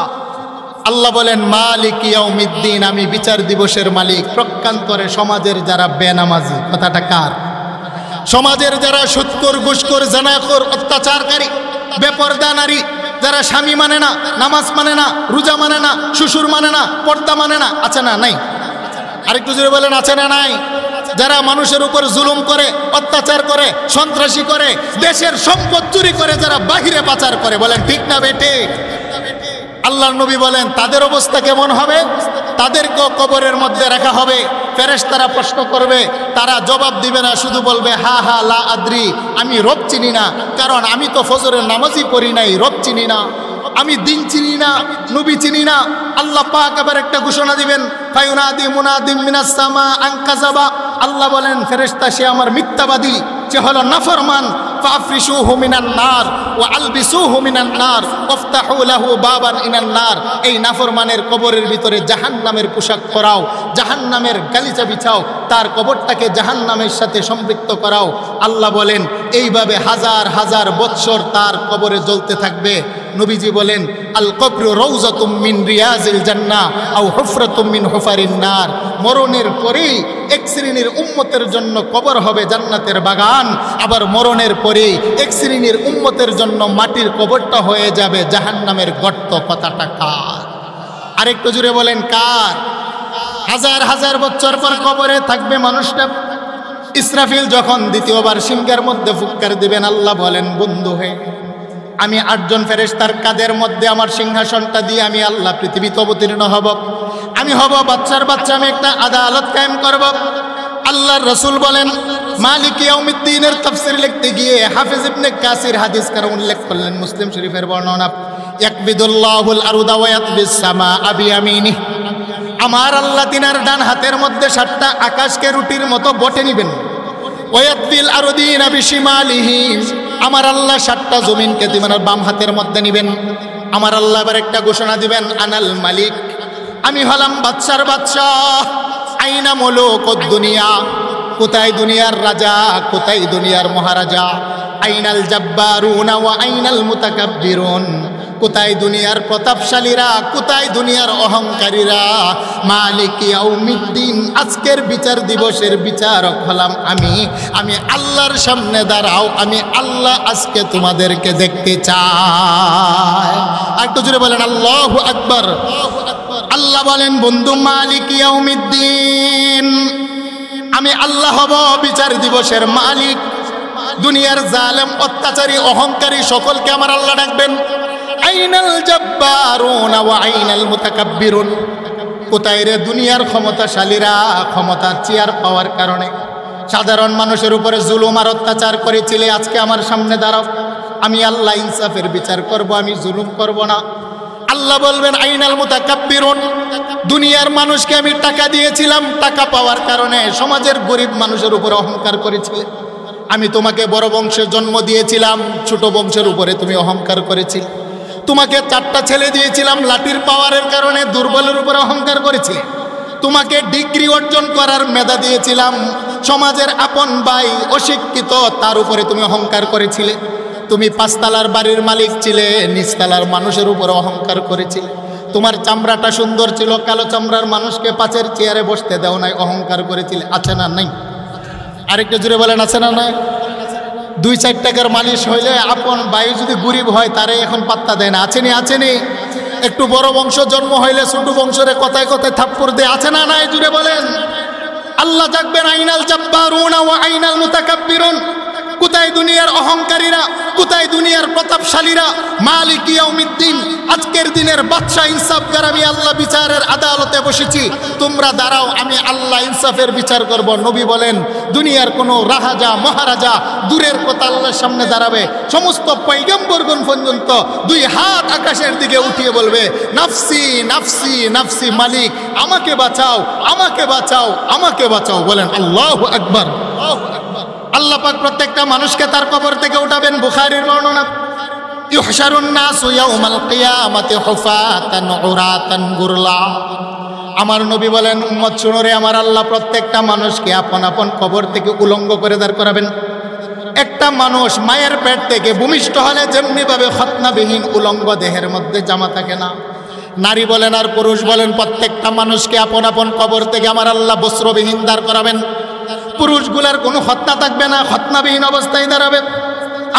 A: আল্লাহ বলেন মালিক ইয়াউমিদ্দিন, আমি বিচার দিবসের মালিক। প্রকান্তরে সমাজের যারা বেনামাজি, কথাটা কার? সমাজের যারা সুৎখোর, ঘুষখোর, জানাখোর, অত্যাচারকারী, বেপরদা নারী, যারা স্বামী মানে না, নামাজ মানে না, রোজা মানে না, শ্বশুর মানে না, পর্দা মানে না, আছে না নাই? আরেকটু জোরে বলেন, আছে না নাই? যারা মানুষের উপর জুলুম করে, অত্যাচার করে, সন্ত্রাসী করে, দেশের সম্পদ চুরি করে, যারা বাহিরে পাচার করে, বলেন ঠিক না বেটে? আল্লাহর নবী বলেন তাদের অবস্থা কেমন হবে? তাদেরকেও কবরের মধ্যে রাখা হবে। ফেরেশতারা প্রশ্ন করবে, তারা জবাব দিবে না, শুধু বলবে হা হা লা আদ্রি, আমি রব চিনি না, কারণ আমি তো ফজরের নামাজই পড়ি নাই, রব চিনি না, আমি দিন চিনি না, নবী চিনি না। আল্লাহ পাক আবার একটা ঘোষণা দিবেন, ফায়ুনাদি মুনাদিম মিনাস সামা আন কাযাবা। আল্লাহ বলেন ফেরেশতা সে আমার মিথ্যাবাদী, সে হলো নাফরমান। ফাফরিশুহু মিনান নার ওয়া আলবিসুহু মিনান নার ওয়াফতাহু লাহু বাবান ইনান নার। এই নাফরমানের কবরের ভিতরে জাহান্নামের পোশাক পরাও, জাহান্নামের গালিচা বিছাও, তার কবরটাকে জাহান্নামের সাথে সম্পৃক্ত করাও। আল্লাহ বলেন এইভাবে হাজার হাজার বৎসর তার কবরে জ্বলতে থাকবে। নবীজি বলেন আল কবরু রাউযাতুম মিন রিয়াজিল জান্নাহ আও হুফরাতুম মিন হুফারিন নার। মরণের পরেই এক শ্রেণীর উম্মতের জন্য কবর হবে জান্নাতের বাগান, আবার মরণের পরেই এক শ্রেণীর উম্মতের জন্য মাটির কবরটা হয়ে যাবে জাহান্নামের গর্ত। কথাটা কার? আরেকটু জুড়ে বলেন কার? হাজার হাজার বছর পর কবরে থাকবে মানুষটা। ইসরাফিল যখন দ্বিতীয়বার সিংহের মধ্যে ফুৎকার দিবেন, আল্লাহ বলেন বন্ধু হে, আমি 8 জন ফেরেশতার কাদের মধ্যে আমার সিংহাসনটা দিয়ে আমি আল্লাহ পৃথিবীতে অবতীর্ণ হব, আমি হব বাচ্চার বাচ্চা, আমি একটা আদালত কায়েম করব। আল্লাহর রাসূল বলেন মালিক ইয়াউমিদ্দিনের তাফসীর লিখতে গিয়ে হাফেজ ইবনে কাসির হাদিসকার উল্লেখ করলেন, মুসলিম শরীফের বর্ণনা, ইয়াকবিদুল্লাহুল আরদা ওয়া ইয়াতবিস সামাআ বিয়ামিনিহি। আমার আল্লাহ তিনার ডান হাতের মধ্যে 7টা আকাশকে রুটির মতো বটে নিবেন। ওয়ায়াতবিল আরদিনা বিশিমালিহি, আমার আল্লাহ 7টা জমিনকে তিনার বাম হাতের মধ্যে নিবেন। আমার আল্লাহ এবার একটা ঘোষণা দিবেন, আনাল মালিক, আমি হলাম বাদশার বাদশা। আইনা মুলুকুদ দুনিয়া, কোথায় দুনিয়ার রাজা, কোথায় দুনিয়ার মহারাজা। আইনাল জাব্বারুনা ওয়া আইনাল মুতাকাব্বিরুন, কোথায় দুনিয়ার প্রতাপশালীরা, কোথায় দুনিয়ার অহংকারীরা। মালিক ইয়াউমিদ্দিন, আজকের বিচার দিবসের বিচারক হলাম আমি। আমি আল্লাহর সামনে দাঁড়াও, আমি আল্লাহ আজকে তোমাদেরকে দেখতে চাই। একটু জোরে বলেন আল্লাহু আকবার। আল্লাহ বলেন বন্ধু মালিক ইয়াউমিদ্দিন, আমি আল্লাহ হব বিচার দিবসের মালিক। দুনিয়ার জালেম, অত্যাচারী, অহংকারী সকলকে আমার আল্লাহ ডাকবেন। আইনাল জাব্বারুন ওয়া আইনাল মুতাকাব্বিরুন, কোথায় রে দুনিয়ার ক্ষমতাশালীরা, ক্ষমতার চেয়ার পাওয়ার কারণে সাধারণ মানুষের উপরে জুলুম আর অত্যাচার করেছিলে, আজকে আমার সামনে দাঁড়াও, আমি আল্লাহ ইনসাফের বিচার করব, আমি জুলুম করব না। আল্লাহ বলবেন আইনাল মুতাকাব্বিরুন, দুনিয়ার মানুষকে আমি টাকা দিয়েছিলাম, টাকা পাওয়ার কারণে সমাজের গরিব মানুষের উপরে অহংকার করেছিলে। আমি তোমাকে বড় বংশের জন্ম দিয়েছিলাম, ছোট বংশের উপরে তুমি অহংকার করেছিলে। তোমাকে 4টা ছেলে দিয়েছিলাম, লাঠির পাওয়ারের কারণে দুর্বলের উপরে অহংকার করেছিলে। তোমাকে ডিগ্রি অর্জন করার মেধা দিয়েছিলাম, সমাজের আপন ভাই অশিক্ষিত, তার উপরে তুমি অহংকার করেছিলে। তুমি 5 তলার বাড়ির মালিক ছিলে, নিচতলার মানুষের উপরে অহংকার করেছিলে। তোমার চামড়াটা সুন্দর ছিল, কালো চামড়ার মানুষকে 5-এর চেয়ারে বসতে দাও নাই, অহংকার করেছিলে। আছে না নাই? আরেকটা জুড়ে বলেন আছে না নাই? 2-4 টাকার মালিশ হইলে আপন ভাই যদি গরিব হয় তারে এখন পাত্তা দেয় না। আছেনি? আছেনি? একটু বড় বংশ জন্ম হইলে ছোট বংশরে কথায় কথায় থাপ্পড় দেয়। আছে না নাই? জুড়ে বলেন। আল্লাহ ডাকবেন আইনাল জাব্বারুনা ওয়া আইনাল মুতাকাব্বিরুন, কোথায় দুনিয়ার অহংকারীরা, কোথায় দুনিয়ার প্রতাপশালীরা। মালিক ইয়াউমিদ্দিন, আজকের দিনের বাদশা ইনসাফগার, আমি আল্লাহ বিচারের আদালতে বসেছি, তোমরা দাঁড়াও, আমি আল্লাহ ইনসাফের বিচার করব। নবী বলেন দুনিয়ার কোনো রাজা মহারাজা দূরের কথা আল্লাহর সামনে দাঁড়াবে, সমস্ত পয়গম্বরগণ পর্যন্ত 2 হাত আকাশের দিকে উঠিয়ে বলবে নাফসি নাফসি নাফসি, মালিক আমাকে বাঁচাও, আমাকে বাঁচাও, আমাকে বাঁচাও। বলেন আল্লাহু আকবার। আল্লাহ পাক প্রত্যেকটা মানুষকে তার কবর থেকে উঠাবেন। বুখারীর বর্ণনা, ইউহশারুন নাসু ইয়াউমাল কিয়ামাতি হুফাতান উরাতান গুরলা। আমার নবী বলেন উম্মত শুনো রে, আমার আল্লাহ প্রত্যেকটা মানুষকে আপন আপন কবর থেকে উলঙ্গ করে দাঁড় করাবেন। একটা মানুষ মায়ের পেট থেকে ভূমিষ্ঠ হলে যেমনি ভাবে খতনাবিহীন উলঙ্গ দেহের মধ্যে জামা থাকে না, নারী বলেন আর পুরুষ বলেন প্রত্যেকটা মানুষকে আপন আপন কবর থেকে আমার আল্লাহ বস্ত্রবিহীন দাঁড় করাবেন। পুরুষগুলার কোনো খতনা থাকবে না, খতনাবিহীন অবস্থায় দাঁড়াবে।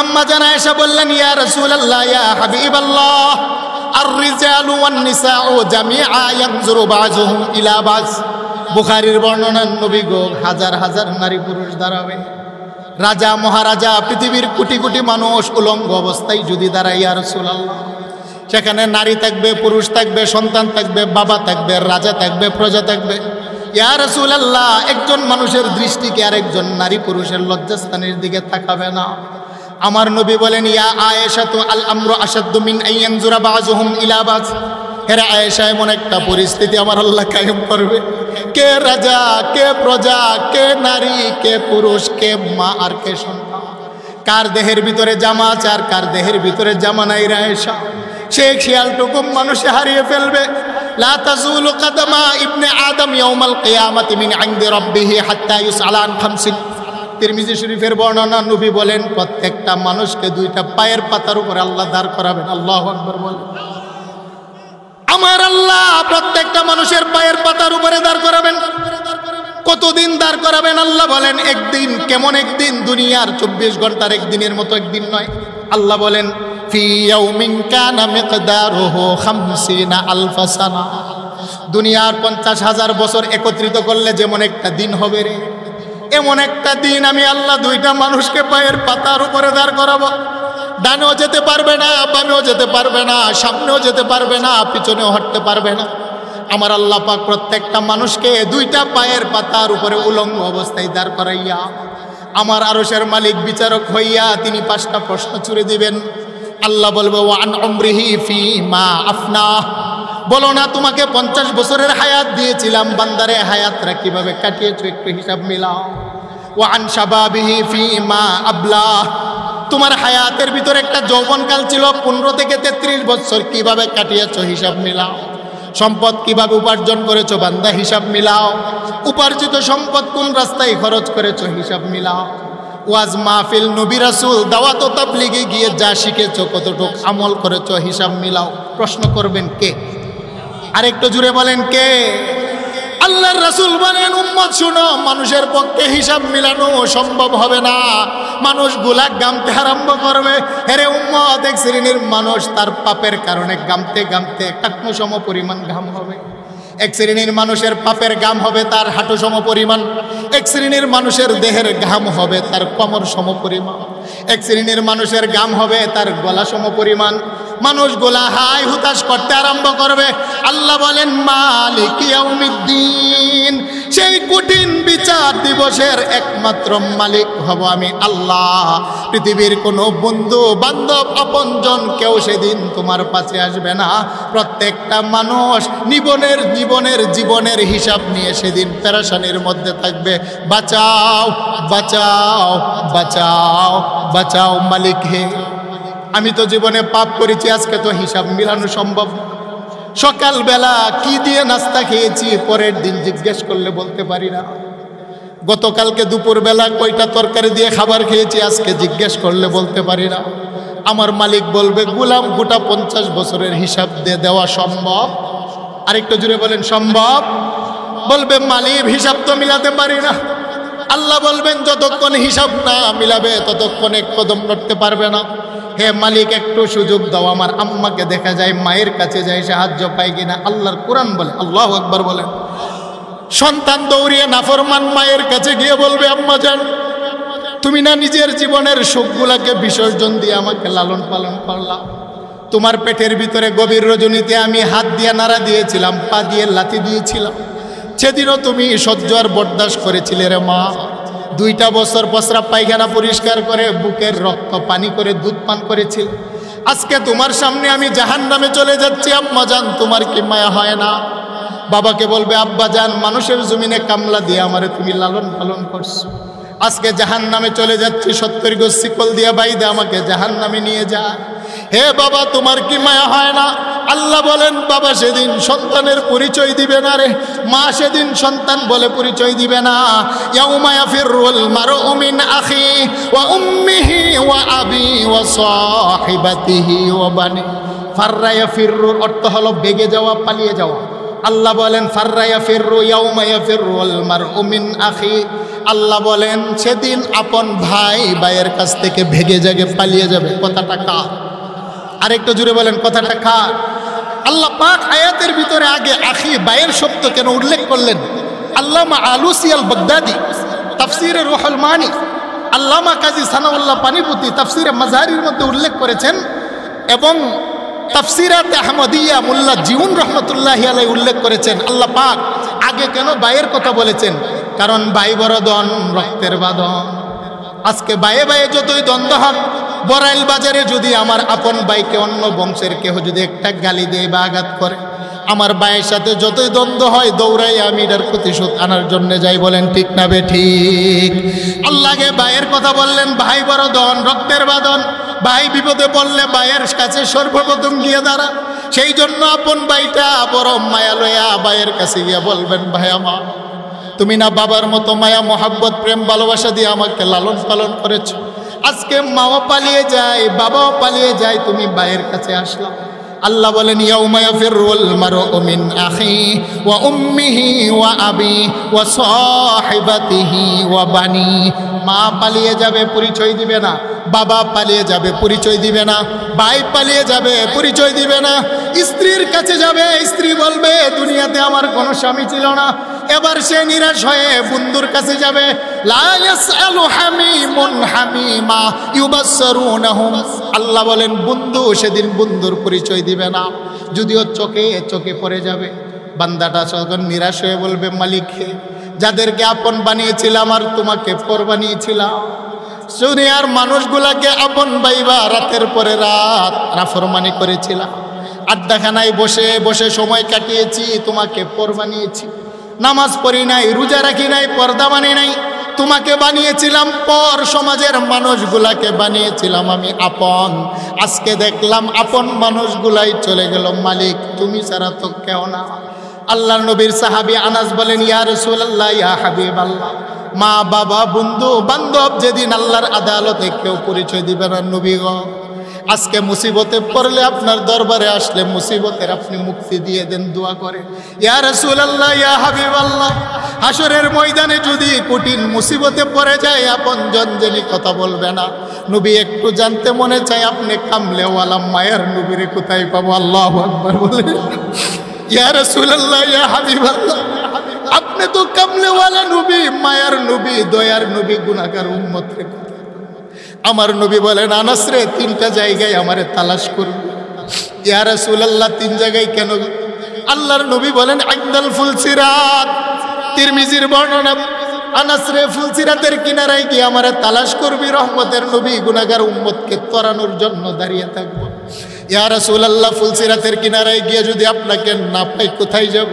A: আম্মা জান আয়েশা বললেন, ইয়া রাসূলুল্লাহ ইয়া হাবিবাল্লাহ আর-রিজালু ওয়ান-নিসাউ জামিআ ইয়ানজুরু বাযুহুম ইলা বায। বুখারীর বর্ণনা, নবী গো হাজার হাজার নারী পুরুষ দাঁড়াবে, রাজা মহারাজা পৃথিবীর কোটি কোটি মানুষ উলঙ্গ অবস্থায় যদি দাঁড়ায় ইয়া রাসূলুল্লাহ, সেখানে নারী থাকবে, পুরুষ থাকবে, সন্তান থাকবে, বাবা থাকবে, রাজা থাকবে, প্রজা থাকবে। ইয়া রাসূলুল্লাহ, একজন মানুষের দৃষ্টি কি আরেকজন নারী পুরুষের লজ্জাস্থানের দিকে তাকাবে না? আমার নবী বলেন, ইয়া আয়েশা তু আল আমরু আশাদ্দু মিন আইয়ানজুরা বাযুহুম ইলা বায। হেরে আয়েশা, এমন একটা পরিস্থিতি আমার আল্লাহ কায়েম করবে, কে রাজা, কে প্রজা, কে নারী, কে পুরুষ, কে মা আর কে সন্তান, কার দেহের ভিতরে জামা আছে আর কার দেহের ভিতরে জামা নাই রে আয়েশা, সে খেয়ালটুকু মানুষে হারিয়ে ফেলবে। লা তাজুলু কাদামা ইবনে আদম ইয়াউমাল কিয়ামাতি মিন ইনদি রাব্বিহি হাত্তা ইউসআলা আন খামসিন। তিরমিজি শরীফের বর্ণনা, নবী বলেন প্রত্যেকটা মানুষকে দুইটা পায়ের পাতার উপরে আল্লাহ দাঁড় করাবেন। আল্লাহু আকবার বলেন। আমার আল্লাহ প্রত্যেকটা মানুষের পায়ের পাতার উপরে দাঁড় করাবেন। কতদিন দাঁড় করাবেন? আল্লাহ বলেন একদিন। কেমন একদিন? দুনিয়ার 24 ঘন্টার একদিনের মতো একদিন নয়। আল্লাহ বলেন ফি ইয়াউমিন কানা মিকদারুহু 50 আলফা সানা। দুনিয়ার 50,000 বছর একত্রিত করলে যেমন একটা দিন হবে রে, এমন একটা দিন আমি আল্লাহ দুইটা মানুষকে পায়ের পাতার উপরে দাঁড় করাবো। ডানেও যেতে পারবে না, বামেও যেতে পারবে না, সামনেও যেতে পারবে না, পিছনেও হাঁটতে পারবে না। আমার আল্লাহ পাক প্রত্যেকটা মানুষকে দুইটা পায়ের পাতার উপরে উলঙ্গ অবস্থায় দাঁড় করাইয়া আমার আরশের মালিক বিচারক হইয়া তিনি 5টা প্রশ্ন ছুড়ে দিবেন। আল্লাহ বলবে ওয়ান উমরিহি ফি মা আফনা। বলো না তোমাকে 50 বছরের হায়াত দিয়েছিলাম, বান্দারে হায়াতরা কিভাবে কাটিয়েছো একটু হিসাব মিলাও। ওয়ান শাবাবিহি ফি মা আবলা। তোমার হায়াতের ভিতরে একটা যৌবনকাল ছিল 15 থেকে 33 বছর, কিভাবে কাটিয়েছো হিসাব মিলাও। সম্পদ কিভাবে উপার্জন করেছো বান্দা, হিসাব মিলাও। উপার্জিত সম্পদ কোন রাস্তায় খরচ করেছো, হিসাব মিলাও। ওয়াজ মাহফিল, নবী রাসূল, দাওয়াত ও তাবলীগে গিয়ে যা শিখেছো, কতটুকু আমল করেছো, হিসাব মিলাও। প্রশ্ন করবেন কে? আরেকটু জুড়ে বলেন কে? আল্লাহর রাসূল বলেন উম্মত শুনো, মানুষের পক্ষে হিসাব মিলানো সম্ভব হবে না। মানুষগুলা গামতে আরম্ভ করবে। হেরে উম্মত, এক শ্রেণীর মানুষ তার পাপের কারণে গামতে গামতে টাকনু সম পরিমাণ ঘাম হবে। এক শ্রেণীর মানুষের পাপের ঘাম হবে তার হাঁটু সম পরিমাণ। এক শ্রেণীর মানুষের দেহের ঘাম হবে তার কোমর সম পরিমাণ। এক শ্রেণীর মানুষের ঘাম হবে তার গলা সম পরিমাণ। মানুষগুলা হাই হুতাশ করতে আরম্ভ করবে। আল্লাহ বলেন মালিক ইয়াউমিদ্দিন, সেই কঠিন বিচার দিবসের একমাত্র মালিক হব আমি আল্লাহ। পৃথিবীর কোনো বন্ধু বান্ধব আপনজন কেউ সেদিন তোমার পাশে আসবে না। প্রত্যেকটা মানুষ জীবনের হিসাব নিয়ে সেদিন পেরেশানির মধ্যে থাকবে। বাঁচাও বাঁচাও বাঁচাও বাঁচাও মালিক হে। আমি তো জীবনে পাপ করেছি, আজকে তো হিসাব মিলানো সম্ভব। সকালবেলা কি দিয়ে নাস্তা খেয়েছি পরের দিন জিজ্ঞেস করলে বলতে পারি না। গতকালকে দুপুরবেলা কয়টা তরকারি দিয়ে খাবার খেয়েছি আজকে জিজ্ঞেস করলে বলতে পারি না। আমার মালিক বলবে গোলাম গোটা 50 বছরের হিসাব দিয়ে দেওয়া সম্ভব? আরেকটু জুড়ে বলেন সম্ভব? বলবে মালিক হিসাব তো মিলাতে পারি না। আল্লাহ বলবেন যতক্ষণ হিসাব না মিলাবে ততক্ষণ এক কদম নড়তে পারবে না। হে মালিক একটু সুযোগ দাও, আমার আম্মাকে দেখা যায় মায়ের কাছে যায় সাহায্য পায় কিনা। আল্লাহর কোরআন বলে, আল্লাহু আকবার বলেন, সন্তান দৌড়িয়ে নাফরমান মায়ের কাছে গিয়ে বলবে আম্মা জান, তুমি না নিজের জীবনের সুখগুলাকে বিসর্জন দিয়ে আমাকে লালন পালন করলা। তোমার পেটের ভিতরে গভীর রজনীতে আমি হাত দিয়ে নাড়া দিয়েছিলাম, পা দিয়ে লাথি দিয়েছিলাম। সেদিনও তুমি সহ্য আর বরদাস্ত করেছিলে রে মা। 2টা বছর প্রস্রাব পায়খানা পরিষ্কার করে বুকের রক্ত পানি করে দুধ পান করেছিল। আজকে তোমার সামনে আমি জাহান্নামে চলে যাচ্ছি, আম্মা জান তোমার কি মায়া হয় না? বাবাকে বলবে আব্বা জান, মানুষের জমিনে কামলা দিয়ে আমারে তুমি লালন পালন করছো, আজকে জাহান্নামে চলে যাচ্ছি, 70 গজ শিকল দিয়ে বাইদে আমাকে জাহান্নামে নিয়ে যা। হে বাবা তোমার কি মায়া হয় না? আল্লাহ বলেন বাবা সেদিন সন্তানের পরিচয় দিবে না রে, মা সেদিন সন্তান বলে পরিচয় দিবে না। ইয়াউমা ইয়াফিরুল মারউ মিন আখি ওয়া উম্মিহি ওয়া আবি ওয়া সাহিবাতিহি ওয়া বানি। ফাররা ইয়াফিরুর অর্থ হলো বেগে যাওয়া, পালিয়ে যাওয়া। আল্লাহ বলেন ফাররা ইয়াফিরু ইয়াউমা ইয়াফিরুল মারউ মিন আখি, আল্লাহ বলেন সেদিন আপন ভাই ভাইয়ের কাছ থেকে ভেগে জাগে পালিয়ে যাবে। কথাটা কার? আরেকটু জুড়ে বলেন কথাটা কার? আল্লাহ পাক আয়াতের ভিতরে আগে আখি ভাইয়ের শব্দ কেন উল্লেখ করলেন? আল্লামা আলুসি আল বাগদাদি তাফসিরে রুহুল মানি, আল্লামা কাজী সানাউল্লাহ পানিপতি তাফসিরে মাজারির মধ্যে উল্লেখ করেছেন এবং তাফসিরাতে আহমদিয়া মোল্লা জিউন রহমতুল্লাহি আলাইহি উল্লেখ করেছেন আল্লাহ পাক আগে কেন ভাইয়ের কথা বলেছেন? কারণ ভাই বরদন রক্তের বাঁধন। আজকে ভাইয়ে ভাইয়ে যতই দ্বন্দ্ব হন, বড়াইল বাজারে যদি আমার আপন ভাইকে অন্য বংশের কেহ যদি একটা গালি দেয় বা আঘাত করে, আমার ভাইয়ের সাথে যতই দ্বন্দ্ব হয় দৌড়াই আমি এটার প্রতিশোধ আনার জন্য যাই। বলেন ঠিক না বে ঠিক? আল্লাহকে ভাইয়ের কথা বললেন, ভাই বরদন রক্তের বাঁধন। ভাই বিপদে পড়লে ভাইয়ের কাছে সর্বপ্রথম গিয়ে দাঁড়া। সেই জন্য আপন ভাইটা বড় মায়া লয়া ভাইয়ের কাছে গিয়ে বলবেন, ভাই আমার তুমি না বাবার মতো মায়া মোহাব্বত প্রেম ভালোবাসা দিয়ে আমাকে লালন পালন করেছ, আজকে মাও পালিয়ে যায় বাবাও পালিয়ে যায়, তুমি ভাইয়ের কাছে আসলা। আল্লাহ বলেন ইয়াউমা ইয়াফিরুল মারউ মিন আখি ওয়া উম্মিহি ওয়া আবি ওয়া সাহিবাতিহি ওয়া বানি। মা পালিয়ে যাবে, পরিচয় দিবে না। বাবা পালিয়ে যাবে, পরিচয় দিবে না। ভাই পালিয়ে যাবে, পরিচয় দিবে না। স্ত্রীর কাছে যাবে, স্ত্রী বলবে দুনিয়াতে আমার কোনো স্বামী ছিল না। এবার সে নিরাশ হয়ে বন্ধুর কাছে যাবে। লা ইয়াসআলু হামিমুন হামিমা ইউবাসসিরুনহুম। আল্লাহ বলেন বন্ধু সেদিন বন্ধুর পরিচয় দিবে না, যদিও চোখে চোখে পড়ে যাবে। বান্দাটা যখন নিরাশ হয়ে বলবে, মালিক হে, যাদেরকে আপন বানিয়েছিলাম আর তোমাকে পর বানিয়েছিলাম, দুনিয়ার মানুষগুলাকে আপন ভাইবা রাতের পরে রাত নাফরমানি করেছিলাম, আড্ডাখানায় বসে বসে সময় কাটিয়েছি, তোমাকে পর বানিয়েছি। নামাজ পড়ি নাই, রোজা রাখি নাই, পর্দা মানি নাই, তোমাকে বানিয়েছিলাম পর। সমাজের মানুষগুলাকে বানিয়েছিলাম আমি আপন। আজকে দেখলাম আপন মানুষগুলাই চলে গেল, মালিক তুমি ছাড়া তো কেউ না। আল্লাহর নবীর সাহাবী আনাস বলেন, ইয়া রাসূলুল্লাহ ইয়া হাবিবাল্লাহ, মা বাবা বন্ধু বান্ধব যেদিন আল্লাহর আদালতে কেউ পরিচয় দিবে না নবী গো, আজকে মুসিবতে পড়লে আপনার দরবারে আসলে মুসিবতের আপনি মুক্তি দিয়ে দেন, দোয়া করে। ইয়া রাসূলুল্লাহ ইয়া হাবিবাল্লাহ, হাসরের ময়দানে যদি কঠিন মুসিবতে পড়ে যায় আপনজন যিনি কথা বলবে না, নবী একটু জানতে মনে চায় আপনি কামলেওয়ালা মায়ের নবীরে কোথায় পাবো? আল্লাহু আকবার বলে। ইয়া রাসূলুল্লাহ ইয়া হাবিবাল্লাহ, আপনি তো কামলেওয়ালা নবী, মায়ার নবী, দয়ার নবী, গুনাহগার উম্মত রে। আমার নবী বলেন, আনাস রে তিনটা জায়গায় আমারে তালাশ করবে। ইয়া রাসূলুল্লাহ তিন জায়গায় কেন? আল্লাহর নবী বলেন, আকদাল ফুলসিরাত, তিরমিজির বর্ণনা, আনাস রে ফুলসিরাতের কিনারায় গিয়ে আমারে তালাশ করবি, রহমতের নবী গুনাহগার উম্মতকে তরানোর জন্য দাঁড়িয়ে থাকবো। ইয়া রাসূলুল্লাহ ফুলসিরাতের কিনারায় গিয়ে যদি আপনাকে না পাই কোথায় যাব?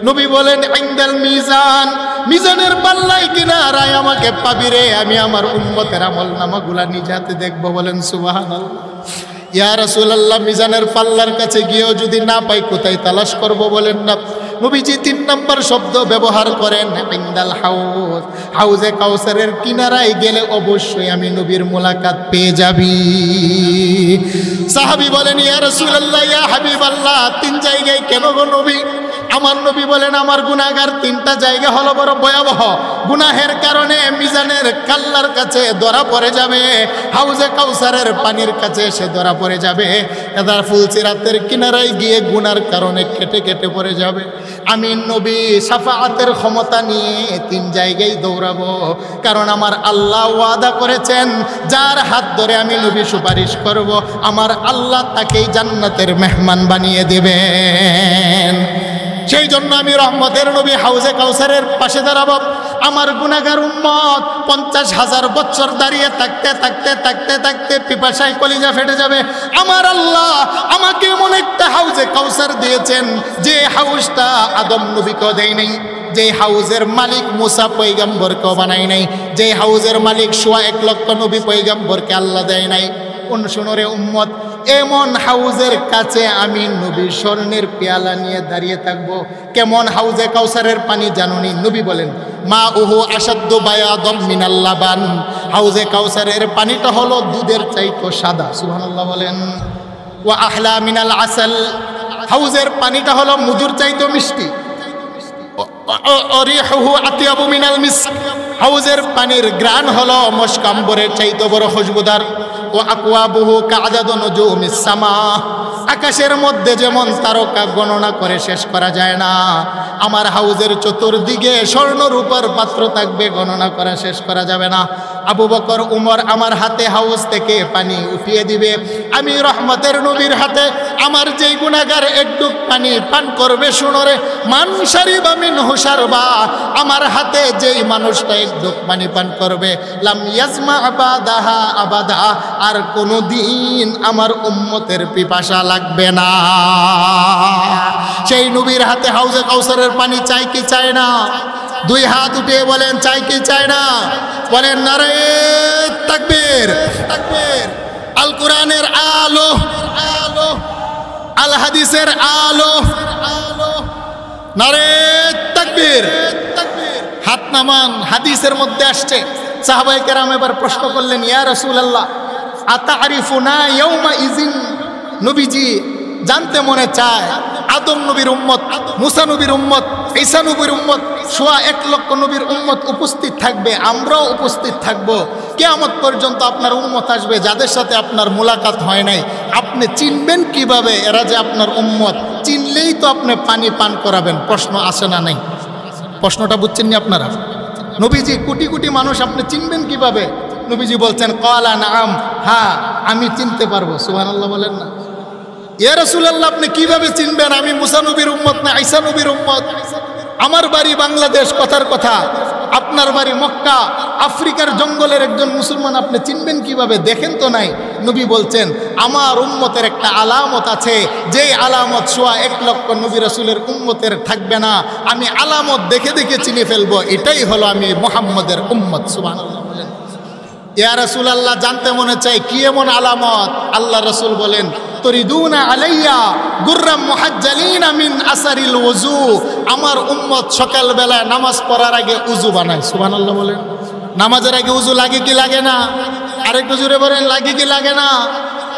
A: নবী বলেন, ইনদাল মিজান, মিজানের পাল্লায় কিনারায় আমাকে পাবি রে, আমি আমার উম্মতের আমলনামাগুলা নিজ হাতে দেখবো। বলেন সুবহানাল্লাহ। ইয়া রাসূলুল্লাহ মিজানের পাল্লার কাছে গিয়েও যদি না পাই কোথায় তালাশ করব? বলেন না। নবীজি 3 নম্বর শব্দ ব্যবহার করেন, ইনদাল হাউজ, হাউজে কাউসারের কিনারায় গেলে অবশ্যই আমি নবীর মোলাকাত পেয়ে যাবি। সাহাবী বলেন, ইয়া রাসূলুল্লাহ ইয়া হাবিবাল্লাহ 3 জায়গায় কেন গো নবী? আমার নবী বলেন, আমার গুনাহগার 3টা জায়গা হলো বড় ভয়াবহ, গুনাহের কারণে মিজানের কাল্লার কাছে ধরা পড়ে যাবে, হাউজে কাউসারের পানির কাছে সে ধরা পড়ে যাবে, এদার ফুলসিরাতের কিনারায় গিয়ে গুনার কারণে কেটে কেটে পড়ে যাবে। আমি নবী শাফাআতের ক্ষমতা নিয়ে 3 জায়গায় দৌড়াবো, কারণ আমার আল্লাহ ওয়াদা করেছেন যার হাত ধরে আমি নবী সুপারিশ করব, আমার আল্লাহ তাকেই জান্নাতের মেহমান বানিয়ে দেবেন। সেই জন্য আমি রহমতের নবী হাউজে কাউসারের পাশে দাঁড়াবো। আমার গুনাহগার উম্মত 50,000 বছর দাঁড়িয়ে থাকতে থাকতে থাকতে থাকতে পিপাসায় কলিজা ফেটে যাবে। আমার আল্লাহ আমাকে এমন একটা হাউজে কাউসার দিয়েছেন যে হাউজটা আদম নবীকেও দেয় নাই, যে হাউজের মালিক মুসা পয়গম্বরকেও বানায় নাই, যে হাউজের মালিক 1 লক্ষ নবী পয়গম্বরকে আল্লাহ দেয় নাই। শুনরে উম্মত, এমন হাউজের কাছে আমি নবী স্বর্ণের পেয়ালা নিয়ে দাঁড়িয়ে থাকবো। কেমন হাউজে কাউসারের পানি জানুনি? নবী বলেন, মা উহু আসাদ্দু বায়াদাম মিনাল লাবান, হাউজে কাউসারের পানিটা হলো দুধের চাইতে সাদা। সুবহানাল্লাহ বলেন। ওয়া আহলা মিনাল আসাল, হাউজের পানিটা হলো মধুর চাইতে মিষ্টি, অরিহুহু আতিয়াবু মিনাল মিস্ক, হাউজের পানির গ্রান হলো মশকাম্বরের চাইতে বড় খুশবুদার। ও আকওয়াবুহু কাআদাদু নুজুমিস সামা, আকাশের মধ্যে যেমন তারকা গণনা করে শেষ করা যায় না, আমার হাউজের চতুর্দিকে স্বর্ণ রূপার পাত্র থাকবে, গণনা করা শেষ করা যাবে না। আবু বকর উমর আমার হাতে হাউজ থেকে পানি উঠিয়ে দিবে, আমি রহমতের নবীর হাতে আমার যেই গুনাহগার একটু পানি পান করবে, শুনরে মান শারিবা মিনহু শারবা, আমার হাতে যেই মানুষটা একটু পানি পান করবে, লাম ইয়াজমা বাদাহা আবাদা, আর কোনোদিন আমার উম্মতের পিপাসা লাগবে না। সেই নবীর হাতে হাউজে কাউসারের পানি চাই কি চায় না? দুই হাত উঠিয়ে বলেন চাই কি চায় না? বলেন নারে তাকবীর, তাকবীর। আল কোরআনের আলো, আলো, আল হাদিসের আলো, আলো, নারে তাকবীর, তাকবীর। হাত নামান। হাদিসের মধ্যে আসছে, সাহাবায়ে কেরাম এবার প্রশ্ন করলেন, ইয়া রাসূলুল্লাহ আতারিফুনা ইয়াউমা ইযিন, নবীজি জানতে মনে চায় আদম নবীর উম্মত, মুসা নবীর উম্মত, ঈসা নবীর উম্মত, সোয়া 1 লক্ষ নবীর উম্মত উপস্থিত থাকবে, আমরাও উপস্থিত থাকব। কিয়ামত পর্যন্ত আপনার উম্মত আসবে যাদের সাথে আপনার মোলাকাত হয় নাই, আপনি চিনবেন কিভাবে এরা যে আপনার উম্মত? চিনলেই তো আপনি পানি পান করাবেন। প্রশ্ন আসে না নাই? প্রশ্নটা বুঝছেন নি আপনারা? নবীজি কোটি কোটি মানুষ আপনি চিনবেন কিভাবে? নবীজি বলছেন ক্বালা নাআম, হ্যাঁ আমি চিনতে পারবো। সুবহানাল্লাহ বলেন না? ইয়া রাসূলুল্লাহ আপনি কিভাবে চিনবেন আমি মুসা নবীর উম্মত না ঈসা নবীর উম্মত? আমার বাড়ি বাংলাদেশ, কথার কথা, আপনার বাড়ি মক্কা, আফ্রিকার জঙ্গলের একজন মুসলমান, আপনি চিনবেন কিভাবে? দেখেন তো নাই। নবী বলছেন আমার উম্মতের একটা আলামত আছে, যেই আলামত সোয়া 1 লক্ষ নবী রাসূলের উম্মতের থাকবে না, আমি আলামত দেখে দেখে চিনে ফেলবো, এটাই হলো আমি মুহাম্মদের উম্মত। সুবহানাল্লাহ বলেন। ইয়া রাসূলুল্লাহ জানতে মনে চাই কি এমন আলামত? আল্লাহ রাসূল বলেন তরিদুনা আলাইয়া গুররাম মুহাজ্জালিনা মিন আসারিল ওযু, আমার উম্মত সকাল বেলা নামাজ পড়ার আগে উযু বানায়। সুবহানাল্লাহ বলেন। নামাজের আগে উযু লাগে কি লাগে না? আরেকটু জোরে বলেন, লাগে কি লাগে না?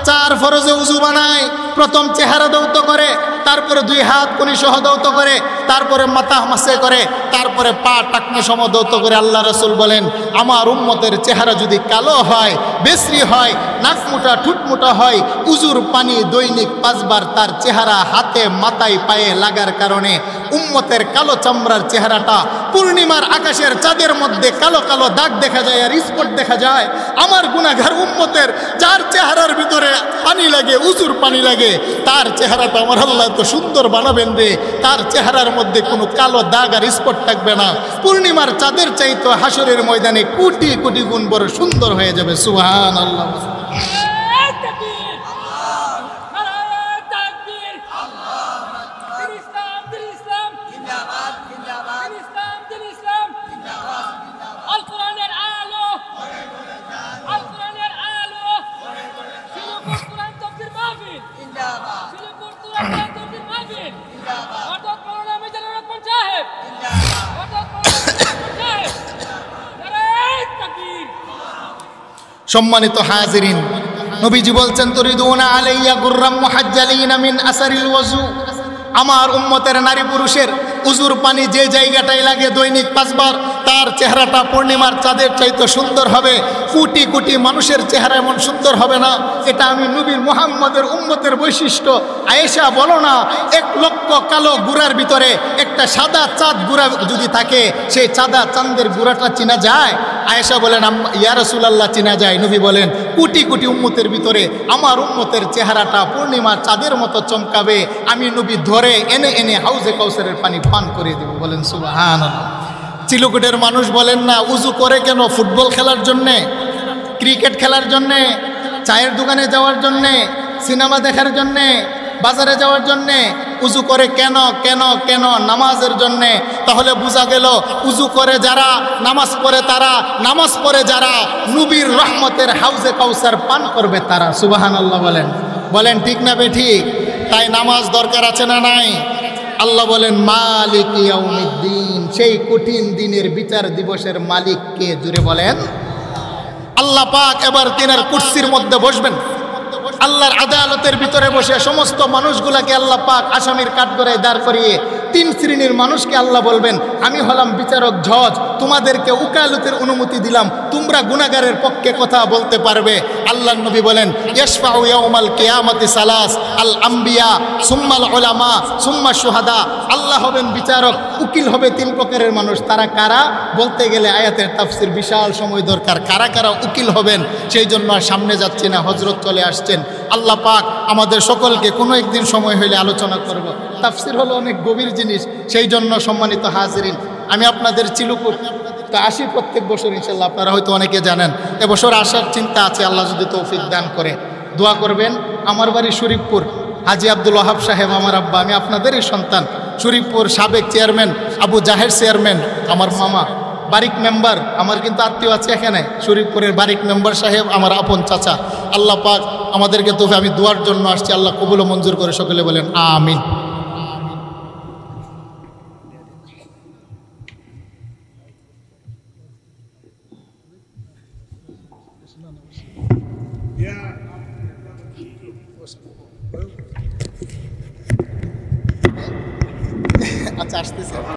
A: 4 ফরজে উযু বানায়। প্রথম চেহারা দৌত করে, তারপরে 2 হাত কোনি সহ দৌত করে, তারপরে মাথা মাসে করে, তারপরে পা টাকনে সম দৌত করে। আল্লাহ রাসূল বলেন আমার উম্মতের চেহারা যদি কালো হয়, বিশ্রী হয়, নাক মোটা ঠুট মোটা হয়, উজুর পানি দৈনিক 5 বার তার চেহারা হাতে মাথায় পায়ে লাগার কারণে উম্মতের কালো চামড়ার চেহারাটা পূর্ণিমার আকাশের চাঁদের মধ্যে কালো কালো দাগ দেখা যায় আর স্পট দেখা যায়। আমার গুনাহগার উম্মতের যার চেহারার ভিতরে পানি লাগে, উজুর পানি লাগে, তার চেহারাটা আমার আল্লাহ তো সুন্দর বানাবেন রে, তার চেহারার মধ্যে কোনো কালো দাগ আর স্পট থাকবে না। পূর্ণিমার চাঁদের চাইতে হাসরের ময়দানে কোটি কোটি গুণ বড় সুন্দর হয়ে যাবে। সুবহানাল্লাহ। সম্মানিত হাজিরিন, নবীজি বলছেন তরিদুনা আলাইয়া গুররাম মুহাজ্জালিনা মিন আসারিল ওযু, আমার উম্মতের নারী পুরুষের উজুর পানি যে জায়গাটায় লাগে দৈনিক 5 বার, তার চেহারাটা পূর্ণিমার চাঁদের চাইতে সুন্দর হবে। কোটি কোটি মানুষের চেহারা এমন সুন্দর হবে না। এটা আমি নবীর মুহাম্মদের উম্মতের বৈশিষ্ট্য। আয়েশা বলো না, 1 লক্ষ কালো গুড়ার ভিতরে একটা সাদা চাঁদ গুড়া যদি থাকে, সেই সাদা চাঁদের গুড়াটা চিনা যায়? আয়েশা বলেন ইয়া রাসূলুল্লাহ চিনা যায়। নবী বলেন কোটি কোটি উম্মতের ভিতরে আমার উম্মতের চেহারাটা পূর্ণিমার চাঁদের মতো চমকাবে। আমি নবী ধরে এনে এনে হাউজে কাউসারের পানি পান করে দেব। বলেন সুবহানাল্লাহ। চিলকুটের মানুষ বলেন না উজু করে কেন? ফুটবল খেলার জন্যে, ক্রিকেট খেলার জন্যে, চায়ের দোকানে যাওয়ার জন্যে, সিনেমা দেখার জন্যে, বাজারে যাওয়ার জন্যে উজু করে কেন? কেন কেন? নামাজের জন্যে। তাহলে বোঝা গেল উজু করে যারা, নামাজ পড়ে তারা, নামাজ পড়ে যারা, নবীর রহমতের হাউজে কাউসার পান করবে তারা। সুবহানাল্লাহ বলেন। বলেন ঠিক না বেঠিক? তাই নামাজ দরকার আছে না নাই? আল্লাহ বলেন মালিক ইয়াউমিদ্দিন, সেই কঠিন দিনের বিচার দিবসের মালিক কে? জুড়ে বলেন। আল্লাহ পাক এবার তিনার কুরসির মধ্যে বসবেন। আল্লাহর আদালতের ভিতরে বসে সমস্ত মানুষগুলাকে আল্লাহ পাক আসামির কাঠগড়ায় দাঁড় করিয়ে 3 শ্রেণীর মানুষকে আল্লাহ বলবেন, আমি হলাম বিচারক জজ, তোমাদেরকে উকালতের অনুমতি দিলাম, তোমরা গুনাহগারের পক্ষে কথা বলতে পারবে। আল্লাহর নবী বলেন, ইয়াশফাউ ইয়াউমাল কিয়ামাতি সালাস, আল আম্বিয়া সুম্মাল উলামা সুম্মা শুহাদা। আল্লাহ হবেন বিচারক, উকিল হবে 3 প্রকারের মানুষ। তারা কারা বলতে গেলে আয়াতের তাফসীর বিশাল সময় দরকার। কারা কারা উকিল হবেন সেই জন্য আর সামনে যাচ্ছি না, হযরত চলে আসছেন। আল্লাহ পাক আমাদের সকলকে কোনো একদিন সময় হইলে আলোচনা করব। তাফসীর হলো অনেক গভীর জিনিস, সেই জন্য সম্মানিত হাজিরিন, আমি আপনাদের চিলুপুর তো আসি প্রত্যেক বছর ইনশাল্লাহ। আপনারা হয়তো অনেকে জানেন, এবছর আসার চিন্তা আছে, আল্লাহ যদি তৌফিক দান করে। দোয়া করবেন। আমার বাড়ি শরীফপুর, হাজী আব্দুল ওয়াহাব সাহেব আমার আব্বা, আমি আপনাদেরই সন্তান। শরীফপুর সাবেক চেয়ারম্যান আবু জাহের চেয়ারম্যান আমার মামা, বারিক মেম্বার আমার কিন্তু আত্মীয় আছে এখানে, শরীফপুরের বারিক মেম্বার সাহেব আমার আপন চাচা। আল্লাহ পাক আমাদেরকে তৌফিক, আমি দোয়ার জন্য আসছি, আল্লাহ কবুল ও মঞ্জুর করে সকলে বলেন আমিন। আচ্ছা আসতেছে।